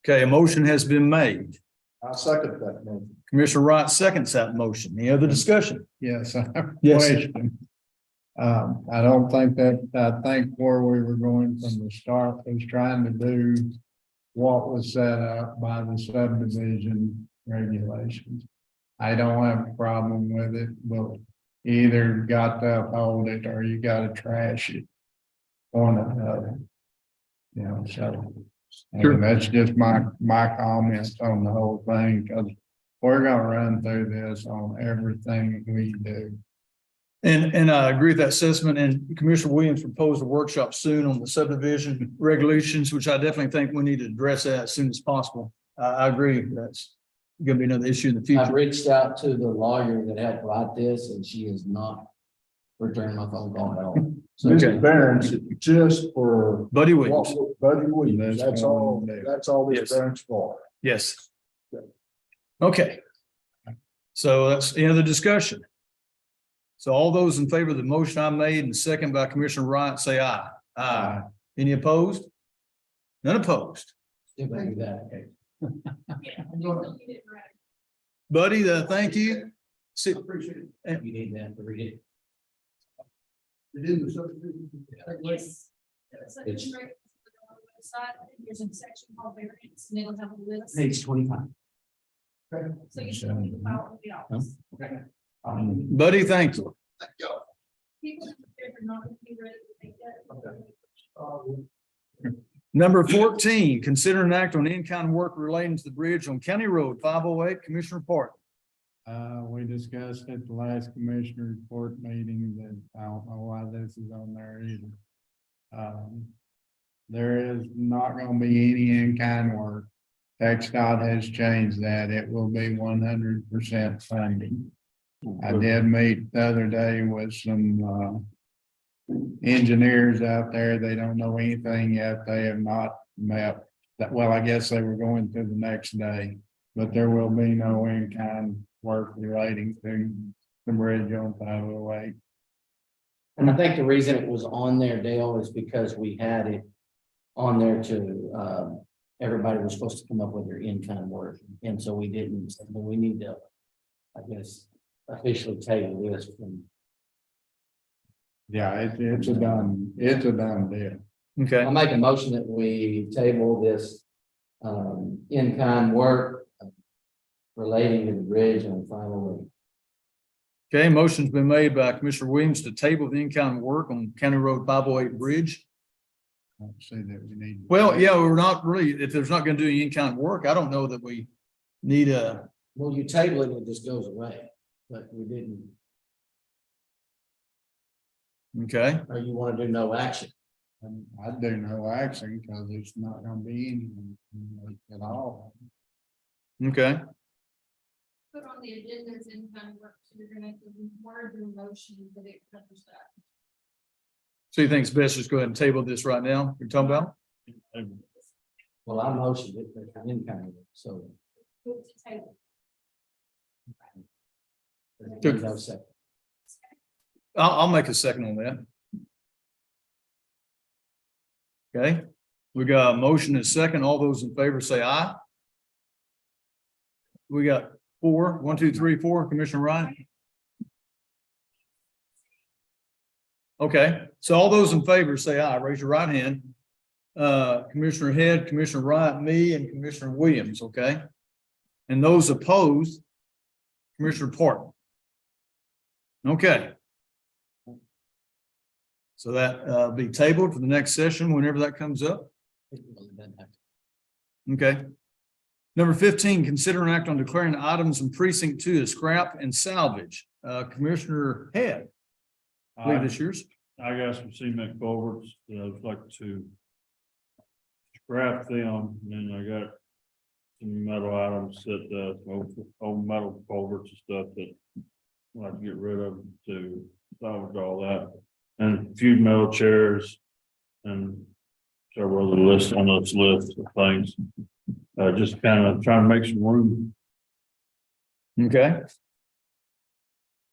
Okay, a motion has been made. I second that motion. Commissioner Wright seconds that motion. Any other discussion? Yes, I have a Yes. question. I don't think I think where we were going from the start was trying to do what was set up by the subdivision regulations. I don't have a problem with it, but you either got to uphold it or you gotta trash it. One or the other. You know, so. Sure. And that's just my comments on the whole thing, because we're gonna run through this on everything we do. And I agree with that assessment, and Commissioner Williams proposed a workshop soon on the subdivision regulations, which I definitely think we need to address that as soon as possible. I agree. That's gonna be another issue in the I've future. reached out to the lawyer that helped write this, and she has not returned my phone call at all. So This Okay. variance is just for. Buddy Williams, Buddy Williams, that's all Yes. this variance for. yes. Okay. So that's the end of the discussion. So all those in favor of the motion I made and second by Commissioner Wright, say aye. Aye. Any opposed? None opposed. Still gonna do that, okay. Buddy, thank you. See, Appreciate it. You need that to read it. It is a subdivision. Yes. So it's right on the website, there's a section called variance, and it'll have a list, Page 25. so you should need to file with the office. buddy, thank you. Thank y'all. People are not gonna be ready to take that. Number 14, consider an act on in-kind work relating to the bridge on County Road 508, Commissioner Park. We discussed at the last commissioner report meeting that I don't know why this is on there either. There is not gonna be any in-kind work. TxDOT has changed that. It will be 100% funding. I did meet the other day with some, engineers out there. They don't know anything yet. They have not met that. Well, I guess they were going to the next day, but there will be no in-kind work relating to the bridge on 508. And I think the reason it was on there, Dale, is because we had it on there to, everybody was supposed to come up with their in-kind work. And so we didn't, but we need to, I guess, officially table this from. Yeah, it's a done deal. Okay, I make a motion that we table this, in-kind work relating to the bridge on 508. okay, motion's been made by Commissioner Williams to table the in-kind work on County Road 508 Bridge. I don't say that we need. Well, yeah, we're not really, if there's not gonna do any in-kind work, I don't know that we need a, Well, you table it, it just goes away, but we didn't, okay, or you want to do no action. I'd do no action because it's not gonna be anything at all. okay. Put on the agenda is in kind of work, so you're gonna have to word your motion that it covers that. So you think it's best just go ahead and table this right now? You're talking about? Well, I motioned it, but in-kind, work, so. Move to table. there's no second. I'll make a second on that. Okay, we got a motion and a second. All those in favor say aye. We got 4, 1, 2, 3, 4, Commissioner Wright. Okay, so all those in favor say aye. Raise your right hand. Commissioner Head, Commissioner Wright, me, and Commissioner Williams, okay? And those opposed, Commissioner Parton. Okay. So that be tabled for the next session whenever that comes up. Okay. Number 15, consider an act on declaring items in precinct 2 as scrap and salvage. Commissioner Head, I believe this yours. I got some cement culverts that I would like to scrap them, and then I got some metal items that, old metal culverts and stuff that I'd like to get rid of to salvage all that. And a few metal chairs and several other lists on this list of things. Just kind of trying to make some room. Okay.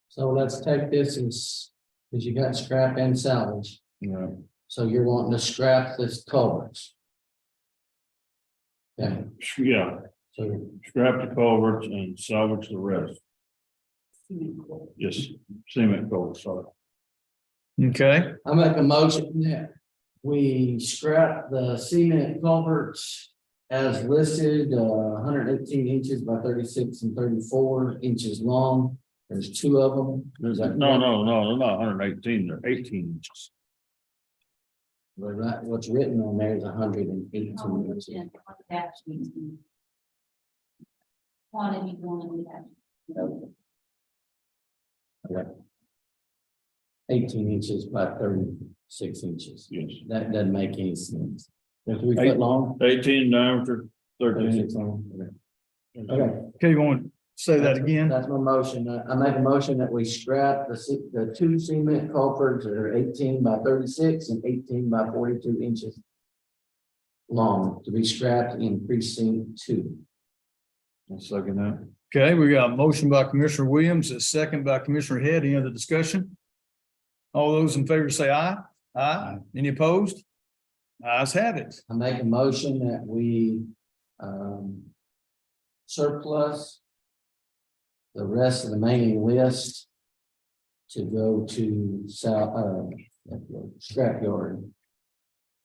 So let's take this as, because you got scrap and salvage, Yeah. so you're wanting to scrap this culverts. Okay, Yeah, so scrap the culverts and salvage the rest. Yes, cement culverts, sorry. Okay. I make a motion that we scrap the cement culverts as listed, 118 inches by 36 and 34 inches long. There's 2 of them. Is that No, correct? they're not 118, they're 18 inches. But right, what's written on there is 118 Oh, inches. yeah, what it actually means. Quantity, quantity, actually. Okay. 18 inches by 36 inches. Yes. That doesn't make any sense. They're 3 foot long. 18 diameter, 13. 36 long. Okay. Okay, you want to say that again? That's my motion. I make a motion that we scrap the 2 cement culverts that are 18 by 36 and 18 by 42 inches long to be scrapped in precinct 2. I'll second that. Okay, we got a motion by Commissioner Williams, a second by Commissioner Head. Any other discussion? All those in favor say aye. Aye. Any opposed? Ayes have it. I make a motion that we, surplus the rest of the remaining list to go to scrapyard.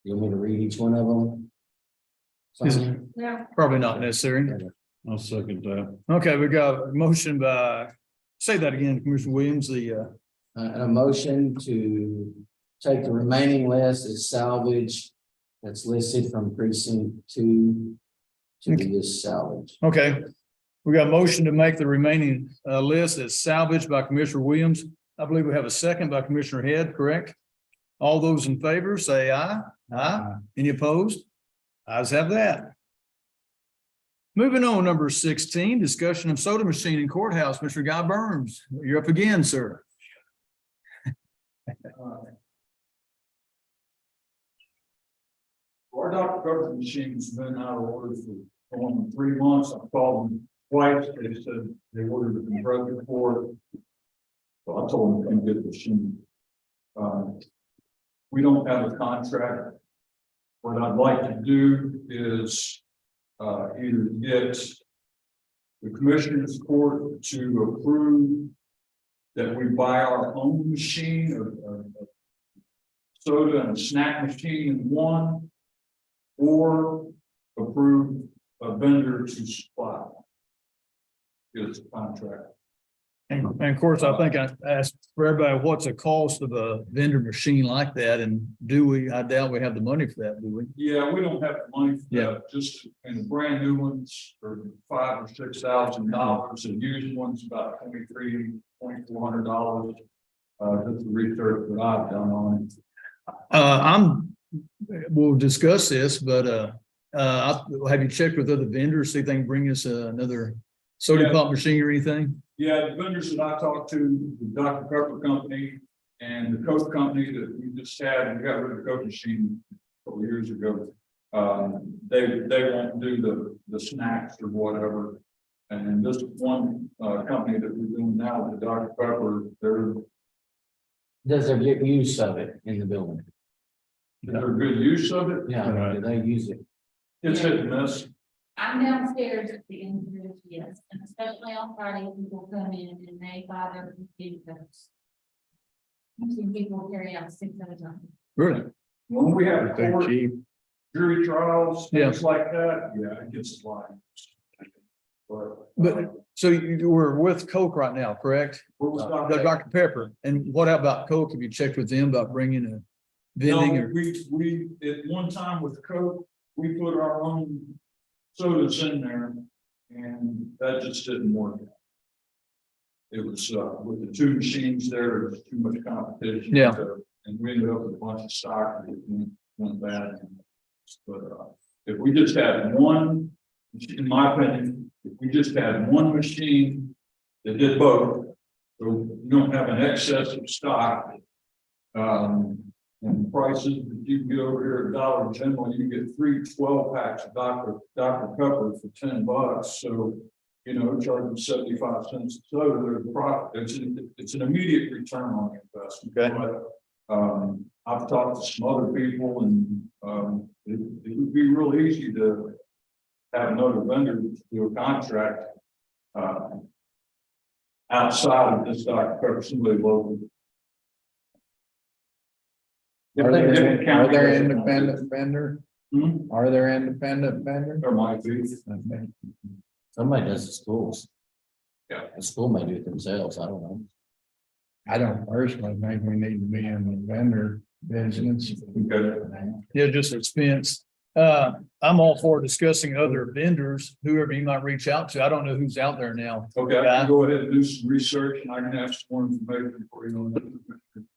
You want me to read each one of them? Sonia? Yeah. Probably not necessary. I'll second that. Okay, we got a motion by, say that again, Commissioner Williams, A motion to take the remaining list as salvage that's listed from precinct 2 to be as salvage. okay. We got a motion to make the remaining list as salvaged by Commissioner Williams. I believe we have a second by Commissioner Head, correct? All those in favor say aye. Aye. Any opposed? Ayes have that. Moving on, number 16, discussion of soda machine in courthouse. Mr. Guy Burns, you're up again, sir. Our Dr. Pepper machine's been out of order for going on 3 months. I've called them twice. They said they ordered a compressor for it. So I told them to get the machine. We don't have a contract. What I'd like to do is either get the commissioners court to approve that we buy our own machine of soda and snack machine in one, or approve a vendor to supply. It's a contract. And of course, I think I asked for everybody, what's the cost of a vendor machine like that? And do we, I doubt we have the money for that, do we? Yeah, we don't have the money for Yeah. that, just in the brand new ones for $5,000 or $6,000, and used ones about $2,400. That's the research that I've done on it. We'll discuss this, but have you checked with other vendors, see if they can bring us another soda Yeah. pump machine or anything? Yeah, the vendors that I talked to, the Dr. Pepper Company and the Coke Company that we just had, we got rid of the Coke machine a couple of years ago. They won't do the snacks or whatever. And this one company that we're doing now, the Dr. Pepper, they're Does there get use of it in the building? good use of it. Yeah, do they use it? It's hit and miss. I'm downstairs at the end, yes, and especially on Friday, people come in and they buy their computers. I've seen people carry out 6 at a time. Really? When we have They're court, cheap. jury trials, Yeah. things like that, yeah, it gets a lot. But so you were with Coke right now, correct? What was Dr. Dr. Pepper. And what about Coke? Have you checked with them about bringing a vending No, or? we, at one time with Coke, we put our own sodas in there, and that just didn't work. It was, with the 2 machines there, was too much competition. Yeah. And we ended up with a bunch of stock that went bad. But, if we just had one, in my opinion, if we just had one machine that did both, so you don't have an excess of stock. And the prices that you can get over here at Dollar General, you can get 3 12-packs of Dr. Pepper for $10. So, you know, charging 75 cents a soda, there's a profit. It's an immediate return on the investment. Okay. But, I've talked to some other people, and it would be real easy to have another vendor do a contract outside of this Dr. Pepper, somebody local. Are there There independent vendor? Are there independent vendors? might be. Somebody does the schools. Yeah. The school may do it themselves, I don't know. I don't personally think we need to be in the vendor business. Okay. Yeah, just expense. I'm all for discussing other vendors, whoever you might reach out to. I don't know who's out there now. Okay, I can go ahead and do some research, and I can have some more information for you on that.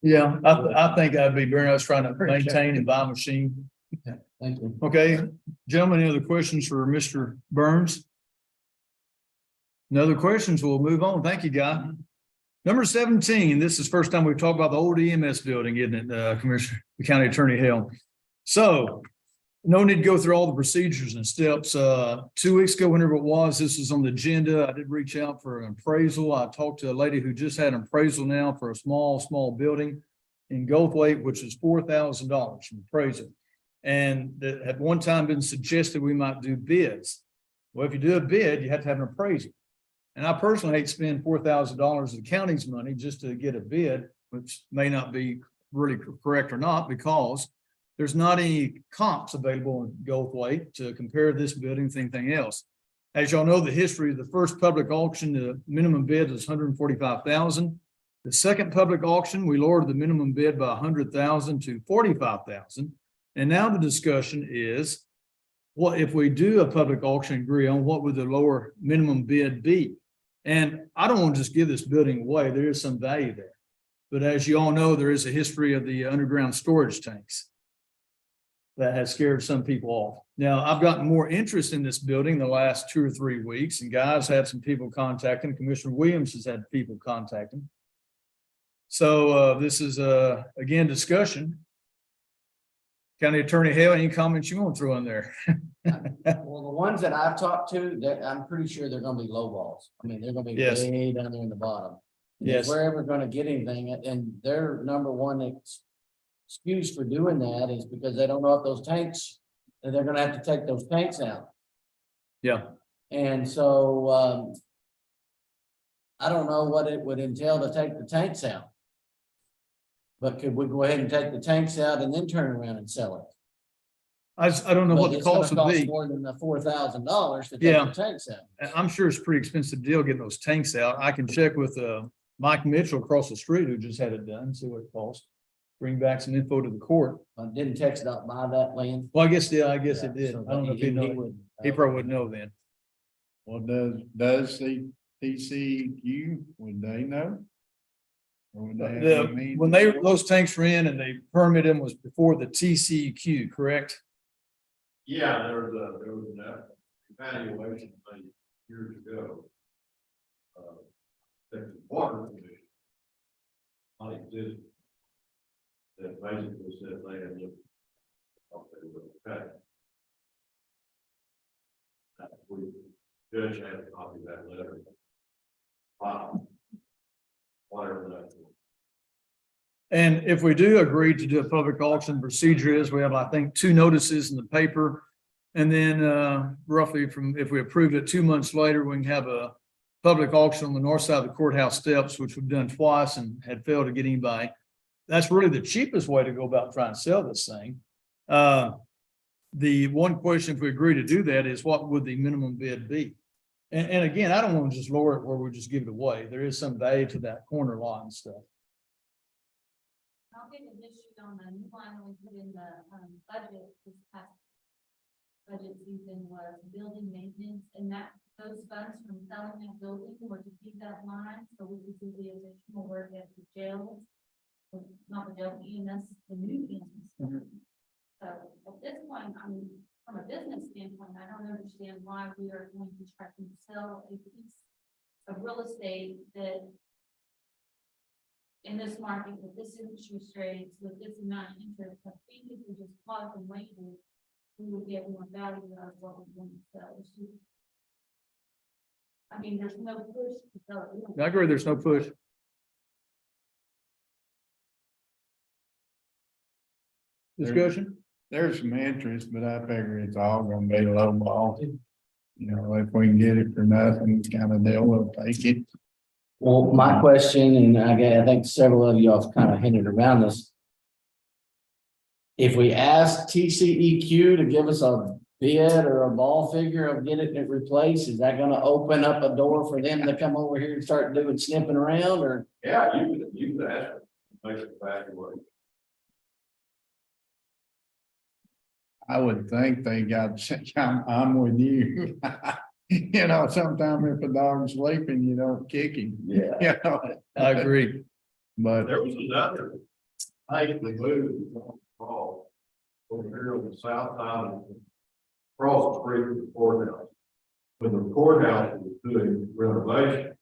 Yeah, I think I'd be very nice trying to maintain and buy a machine. Thank you. Okay, gentlemen, any other questions for Mr. Burns? No other questions? We'll move on. Thank you, Guy. Number 17, this is the first time we've talked about the old EMS building, isn't it, Commissioner, the County Attorney Hill? So No need to go through all the procedures and steps. 2 weeks ago, whenever it was, this was on the agenda. I did reach out for an appraisal. I talked to a lady who just had an appraisal now for a small building in Goldthwaite, which is $4,000 from appraisal. And that at one time been suggested we might do bids. Well, if you do a bid, you have to have an appraisal. And I personally hate to spend $4,000 of the county's money just to get a bid, which may not be really correct or not, because there's not any comps available in Goldthwaite to compare this building to anything else. As y'all know, the history of the first public auction, the minimum bid was $145,000. The second public auction, we lowered the minimum bid by $100,000 to $45,000. And now the discussion is, what if we do a public auction and agree on what would the lower minimum bid be? And I don't want to just give this building away. There is some value there. But as you all know, there is a history of the underground storage tanks that has scared some people off. Now, I've gotten more interest in this building the last 2 or 3 weeks, and guys had some people contacting. Commissioner Williams has had people contacting. So this is again discussion. County Attorney Hale, any comments you want to throw in there? Well, the ones that I've talked to, I'm pretty sure they're gonna be low balls. I mean, they're gonna be Yes. way down there in the bottom. And Yes. If we're ever gonna get anything, and their number one excuse for doing that is because they don't know if those tanks, and they're gonna have to take those tanks out. Yeah. And so, I don't know what it would entail to take the tanks out. But could we go ahead and take the tanks out and then turn around and sell it? I don't know what But the it's gonna cost would cost be. more than the $4,000 to take Yeah. the tanks out. I'm sure it's a pretty expensive deal getting those tanks out. I can check with Mike Mitchell across the street who just had it done, see what it costs. Bring back some info to the court. Didn't Texas not buy that land? Well, I guess it did. So I don't know if he knows. would- He probably wouldn't know then. Well, does the TCEQ, would they know? Or would they have any means? When those tanks were in and they permitted them was before the TCEQ, correct? Yeah, there was an evaluation made years ago. Texas Water Commission. Not existed. That basically said they had looked. Thought they were okay. We judge had a copy of that letter. Wow. Whatever that. And if we do agree to do a public auction, procedure is we have, I think, 2 notices in the paper. And then roughly from, if we approve it 2 months later, we can have a public auction on the north side of the courthouse steps, which we've done twice and had failed to get anybody. That's really the cheapest way to go about trying to sell this thing. The one question, if we agree to do that, is what would the minimum bid be? And again, I don't want to just lower it where we just give it away. There is some value to that corner lot and stuff. I'll get an issue on the new line we put in the budget this past budget season was building maintenance, and that those funds from selling that building were to feed that line, so we could do the additional work at the jails. Not the jail, EMS, the new EMS. So at this point, I mean, from a business standpoint, I don't understand why we are going to try to sell a piece of real estate that in this market, with this interest rates, with this amount of interest, I think if we just pause and wait, we would get more value out of what we're going to sell. I mean, there's no push to sell it. I agree, there's no push. Discussion? There's some interest, but I figure it's all gonna be low ball. You know, if we can get it for nothing, kind of deal, we'll take it. Well, my question, and I think several of you have kind of hinted around this. If we ask TCEQ to give us a bid or a ball figure of getting it replaced, is that gonna open up a door for them to come over here and start doing sniffing around, or? Yeah, you could ask them, make it back and work. I would think they got, I'm with you. You know, sometimes if a dog's sleeping, you don't kick him. Yeah. You know, I agree. but There was another. Basically moved over here on the south side of across the street from the courthouse. When the courthouse was doing renovation.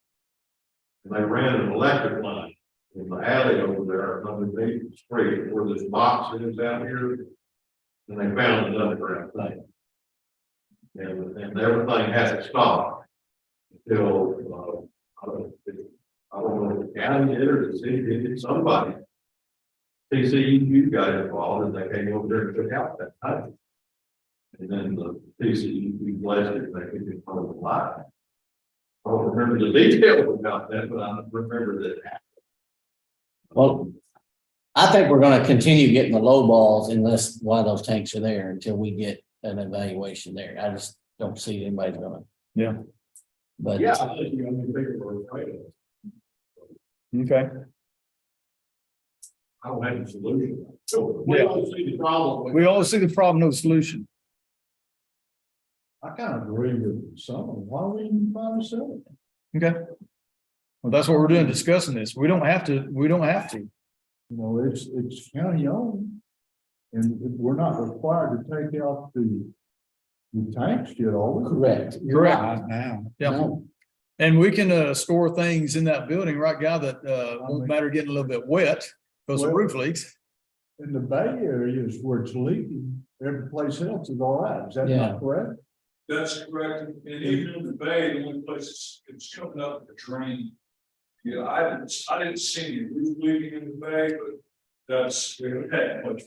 And they ran an electric line in the alley over there underneath the street where this box is out here. And they found an underground thing. And everything has to stop until, I don't know if the county did or the city did, somebody. TCEQ got involved and they came over there and took out that pipe. And then the TCEQ blessed it, they could get part of the line. I don't remember the details about that, but I remember that. Well, I think we're gonna continue getting the low balls unless one of those tanks are there until we get an evaluation there. I just don't see anybody's gonna. Yeah. But. Yeah, I think you're gonna be bigger for a trade. Okay. I don't have a solution. So Yeah. we all see the problem. with- We always see the problem, no solution. I kind of agree with some of them. Why don't we even find a seller? Okay. Well, that's what we're doing, discussing this. We don't have to. You know, it's county owned. And we're not required to take out the tanks yet, are we? Correct. Correct. Right now. Yeah. No. And we can store things in that building, right, Guy, that won't matter getting a little bit wet because the Well- roof leaks. In the Bay Area is where it's leaking. Every place else is all right. Is that Yeah. not correct? That's correct, and even in the bay, the only place it's coming up the drain. Yeah, I didn't see any roof leaking in the bay, but that's, we haven't had much.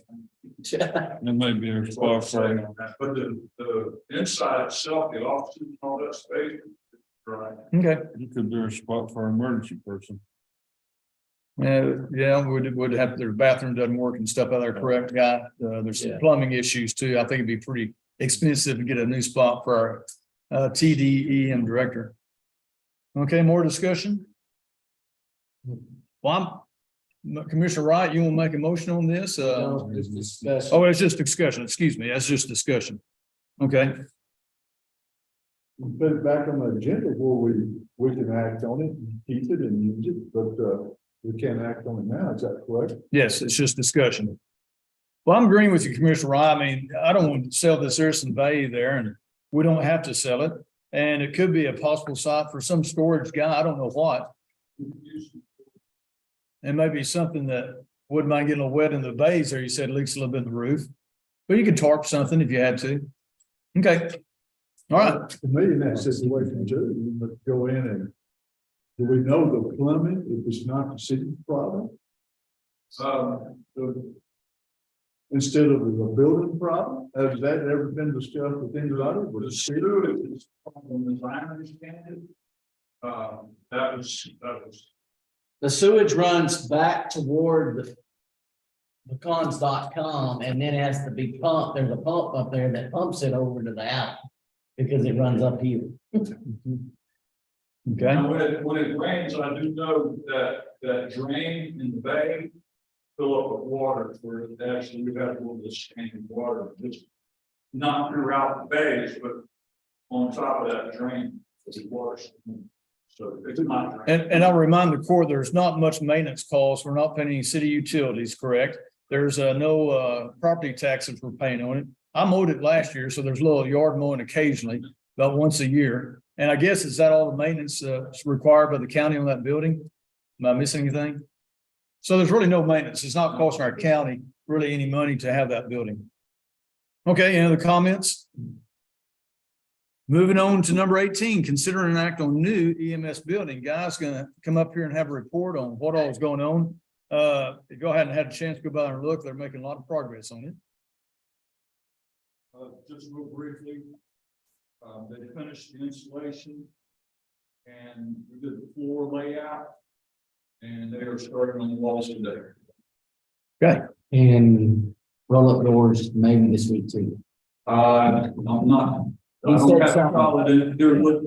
It may be a spot for. But the inside itself, the offices and all that space, it's dry. Okay. You could do a spot for an emergency person. Yeah, would have, their bathroom doesn't work and stuff out there, correct, Guy? There's some Yeah. plumbing issues too. I think it'd be pretty expensive to get a new spot for our TDEM director. Okay, more discussion? Well, Commissioner Wright, you want to make a motion on this? No, just discuss. Oh, it's just discussion, excuse me, that's just discussion. Okay, We put it back on the agenda where we can act on it, and keep it and use it, but we can't act on it now. Is that correct? yes, it's just discussion. Well, I'm agreeing with you, Commissioner Wright. I mean, I don't want to sell this Harrison Bay there and we don't have to sell it. And it could be a possible site for some storage guy, I don't know what. And maybe something that wouldn't mind getting a little wet in the bays there. You said leaks a little bit in the roof. But you could tarp something if you had to. Okay. All right. To me, in that situation too, we must go in and do we know the plumbing, if it's not the city's problem, instead of the building problem? Has that ever been discussed with anybody? The With the city? sewage is problem, as I understand it. That was. The sewage runs back toward the cons.com and then has to be pumped. There's a pump up there that pumps it over to the out because it runs uphill. Okay. Now, when it rains, I do know that drain in the bay fill up with water where it actually we have a little bit of standing water, just not throughout the bays, but on top of that drain, it's water. So it's not. And I'll remind the court, there's not much maintenance costs. We're not paying any city utilities, correct? There's no property taxes we're paying on it. I mowed it last year, so there's a little yard mowing occasionally, about once a year. And I guess, is that all the maintenance required by the county on that building? Am I missing anything? So there's really no maintenance. It's not costing our county really any money to have that building. Okay, any other comments? Moving on to number 18, consider an act on new EMS building. Guy's gonna come up here and have a report on what all is going on. If y'all hadn't had a chance to go by and look, they're making a lot of progress on it. Just real briefly, they finished the installation and we did the floor layout. And they are starting on the walls today. Okay, And roll up doors maybe this week too. I'm not. I He don't said have something. solid,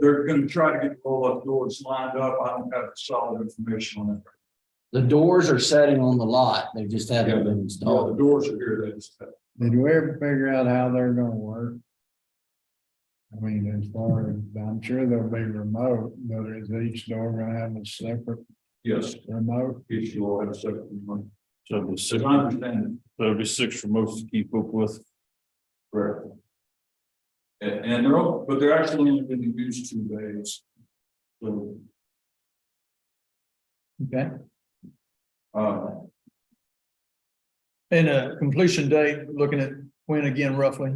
they're gonna try to get roll up doors lined up. I don't have solid information on it. The doors are setting on the lot. They just haven't been Yeah, the installed. doors are here, they just. Did we ever figure out how they're gonna work? I mean, as far as, I'm sure they'll be remote, but is each door gonna have a separate Yes, remote? each door has a separate one. So the As six, I understand it. there'll be 6 remotes to keep up with. Correct. And they're all, but they're actually only been used 2 days. So, okay. uh, And a completion date, looking at when again roughly?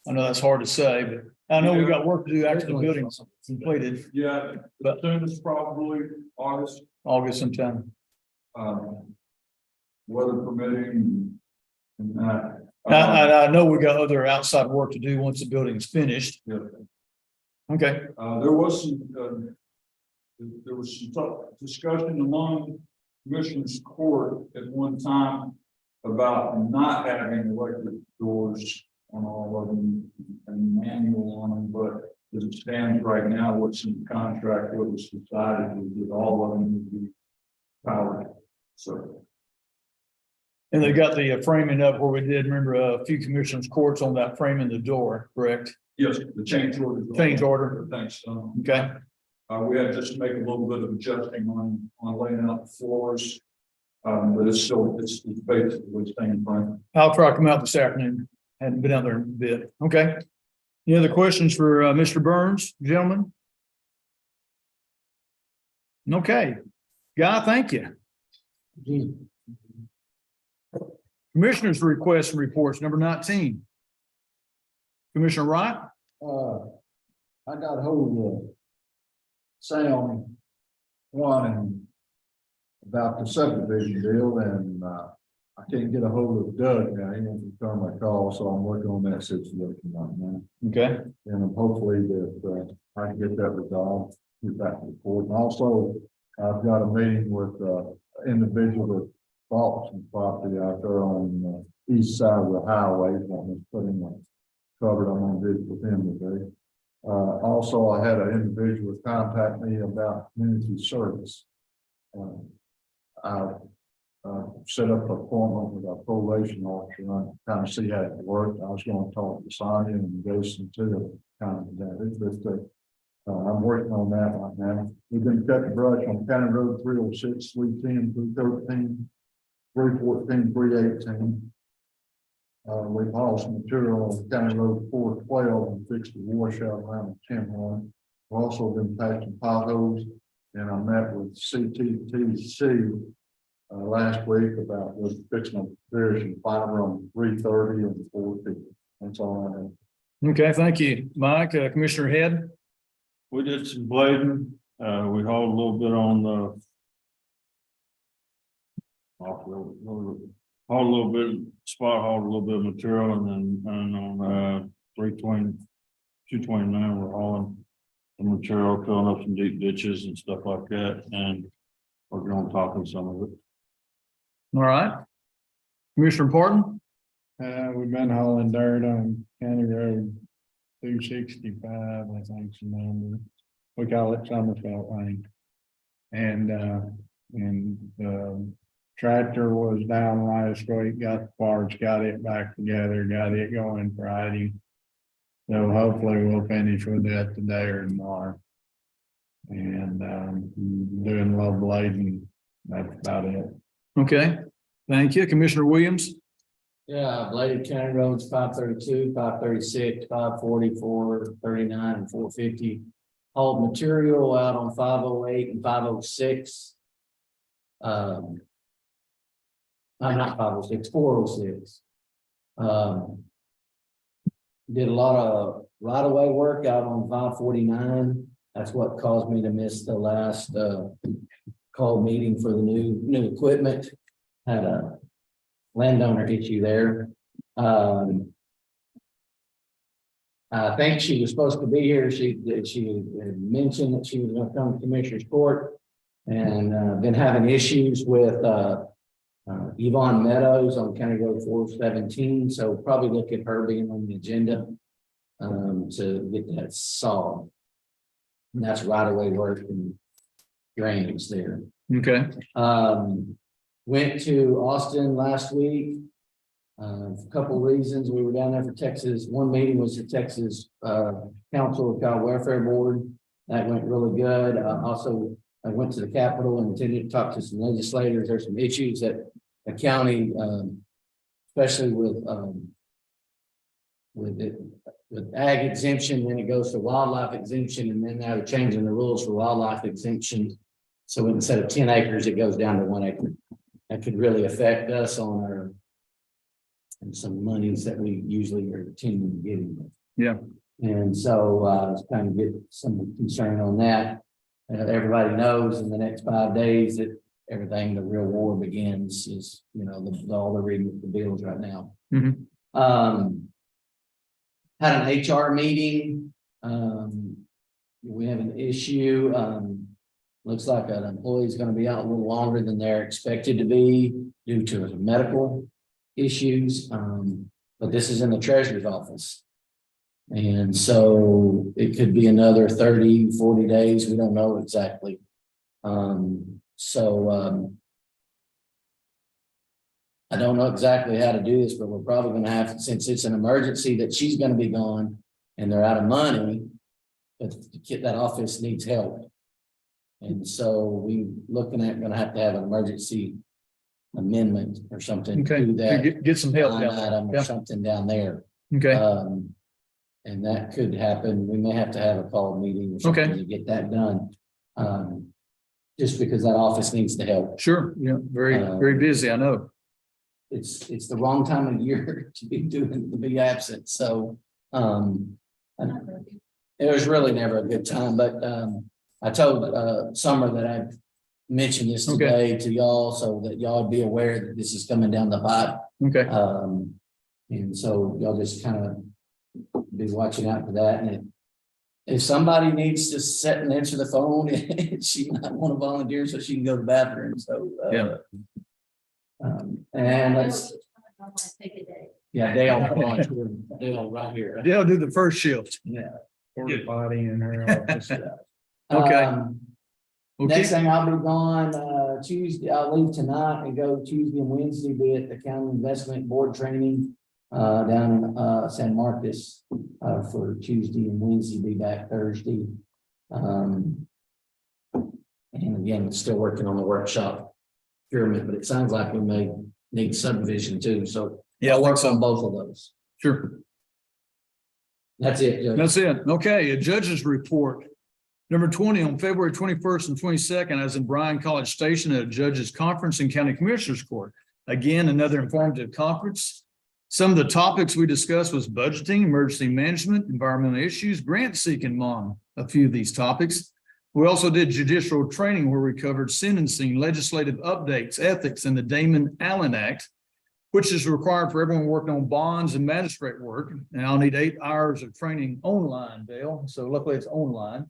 I know that's hard to say, but I know we got work to do after the building's completed, Yeah, but soon as probably August, August sometime. weather permitting and that. I know we got other outside work to do once the building's finished. Yeah. Okay, There was some discussion among commissioners court at one time about not having electric doors on all of them and manual on them, but as it stands right now, what's in the contract, what was decided was that all of them would be powered. So, and they got the framing up where we did, remember, a few commissioners courts on that framing the door, correct? yes, the change order. Change order. Thanks. Okay, We had just to make a little bit of adjusting on laying out the floors. But it's basically staying frame. I'll try to come out this afternoon. Hadn't been out there in a bit. Okay. Any other questions for Mr. Burns, gentlemen? Okay. Guy, thank you. Commissioners' requests and reports, number 19. Commissioner Wright? I got a hold of Sam one about the subdivision deal, and I can't get a hold of Doug now. He won't return my call, so I'm working on that situation right now. Okay. And hopefully that I can get that resolved, get back to the court. And also, I've got a meeting with individual that bought some property out there on the east side of the highway, wanting to put in covered. I'm gonna visit with him today. Also, I had an individual contact me about community service. I set up an appointment with our probation officer and kind of see how it worked. I was going to talk to Sonia and Jason too, kind of that. I'm working on that right now. We've been cutting brush on County Road 306, 310, 313, 314, 318. We've hauled some material on County Road 412 and fixed the washout around the 10-1. We've also been patching potholes, and I met with CTTC last week about fixing a version fiber on 330 and 450. That's all I have. Okay, thank you. Mike, Commissioner Head? We did some blading, we hauled a little bit on the. Hauled a little bit, hauled a little bit of material, and on 229, we're hauling the material, filling up some deep ditches and stuff like that, and we're going to talk on some of it. All right. Commissioner Parton? We've been hauling dirt on County Road 265, I think, the number. We call it Summerfelt Lane. And the tractor was down last week, got the parts, got it back together, got it going Friday. So hopefully we'll finish with that today or tomorrow. And doing a little blading, that's about it. Okay, thank you. Commissioner Williams? Yeah, bladed county roads 532, 536, 540, 439, and 450. Hauled material out on 508 and 506. Not 506, 406. Did a lot of right-of-way work out on 549. That's what caused me to miss the last call meeting for the new equipment. Had a landowner issue there. I think she was supposed to be here. She had mentioned that she was going to come to Commissioner's Court, and been having issues with Yvonne Meadows on County Road 417. So probably look at her being on the agenda to get that solved. And that's right away work and drainage there. Okay. Went to Austin last week. A couple of reasons. We were down there for Texas. One meeting was the Texas Council of Child Welfare Board. That went really good. Also, I went to the Capitol and intended to talk to some legislators. There's some issues that the county, especially with ag exemption, then it goes to wildlife exemption, and then now they're changing the rules for wildlife exemption. So instead of 10 acres, it goes down to 1 acre. That could really affect us on our and some monies that we usually are attending to getting. Yeah. And so, it's kind of get some concern on that. Everybody knows in the next 5 days that everything, the real war begins is, all they're reading the bills right now. Mhm. Had an HR meeting. We have an issue. Looks like an employee is going to be out a little longer than they're expected to be due to medical issues. But this is in the treasurer's office. And so it could be another 30, 40 days. We don't know exactly. I don't know exactly how to do this, but we're probably going to have, since it's an emergency that she's going to be gone and they're out of money, but that office needs help. And so we looking at going to have an emergency amendment or something Okay, to that get some help line down there. item or Yeah. something down there. Okay, And that could happen. We may have to have a call meeting or something Okay. to get that done. Just because that office needs the help. sure. Yeah, very busy, I know. It's the wrong time of year to be absent. So, it was really never a good time, but, I told, Summer that I'd mention this Okay. today to y'all so that y'all be aware that this is coming down the pipe. Okay, And so y'all just kind of be watching out for that. And if somebody needs to sit and answer the phone, she might want to volunteer so she can go to the bathroom. So, Yeah. And let's, Take a day. yeah, Dale right here. they'll do the first shift. Yeah. Porta potty in her office. Okay. Next Okay, thing, I'll be gone, Tuesday, I'll leave tonight and go Tuesday and Wednesday, be at the county investment board training. Down in, San Marcos, for Tuesday and Wednesday, be back Thursday. And again, still working on the workshop pyramid, but it sounds like we may need subdivision too, so. Yeah, I I'll think work so. on both of those. sure. That's it, Judge. That's it. Okay, a judge's report. Number 20, on February 21st and 22nd, I was in Bryan College Station at a judge's conference in County Commissioners Court. Again, another informative conference. Some of the topics we discussed was budgeting, emergency management, environmental issues, grant seeking among a few of these topics. We also did judicial training where we covered sentencing, legislative updates, ethics, and the Damon Allen Act, which is required for everyone working on bonds and magistrate work. And I'll need 8 hours of training online, Dale. So luckily it's online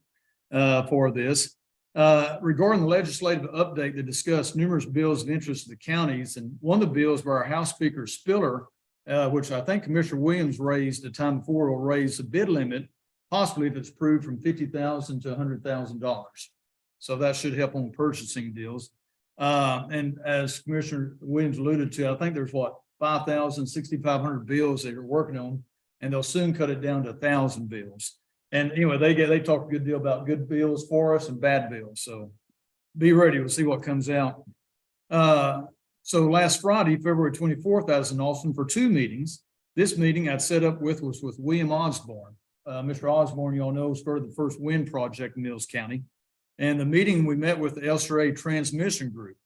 for this. Regarding the legislative update that discussed numerous bills of interest to the counties, and one of the bills by our House Speaker Spiller, which I think Commissioner Williams raised the time before, will raise the bid limit, possibly if it's approved, from $50,000 to $100,000. So that should help on purchasing deals. And as Commissioner Williams alluded to, I think there's 6,500 bills that you're working on, and they'll soon cut it down to 1,000 bills. And anyway, they talk a good deal about good bills for us and bad bills. So be ready. We'll see what comes out. So last Friday, February 24th, I was in Austin for 2 meetings. This meeting I'd set up was with William Osborne. Mr. Osborne, you all know, started the first wind project in Mills County. And the meeting, we met with the LCRA Transmission Group.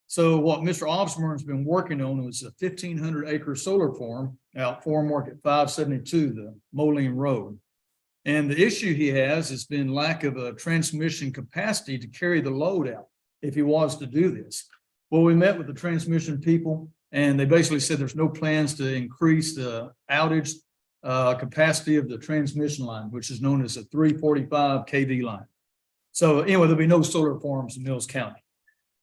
So what Mr. Osborne's been working on was a 1,500 acre solar farm out Farm Market 572, the Moline Road. And the issue he has been lack of a transmission capacity to carry the load out if he was to do this. Well, we met with the transmission people and they basically said there's no plans to increase the outage capacity of the transmission line, which is known as a 345 kV line. So anyway, there'll be no solar farms in Mills County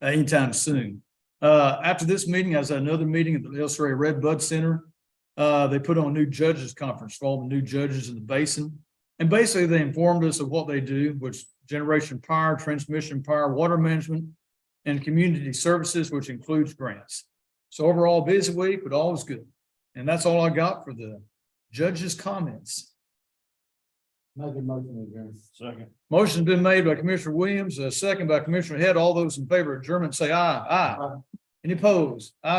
anytime soon. After this meeting, I was at another meeting at the LCRA Red Bud Center. They put on a new judges conference for all the new judges in the basin. And basically they informed us of what they do, which generation power, transmission power, water management, and community services, which includes grants. So overall busy week, but all is good. And that's all I got for the judges' comments. Make a motion, adjourn. Second. Motion's been made by Commissioner Williams, a second by Commissioner Head. All those in favor of adjournment say aye. Aye. Any opposed? Aye.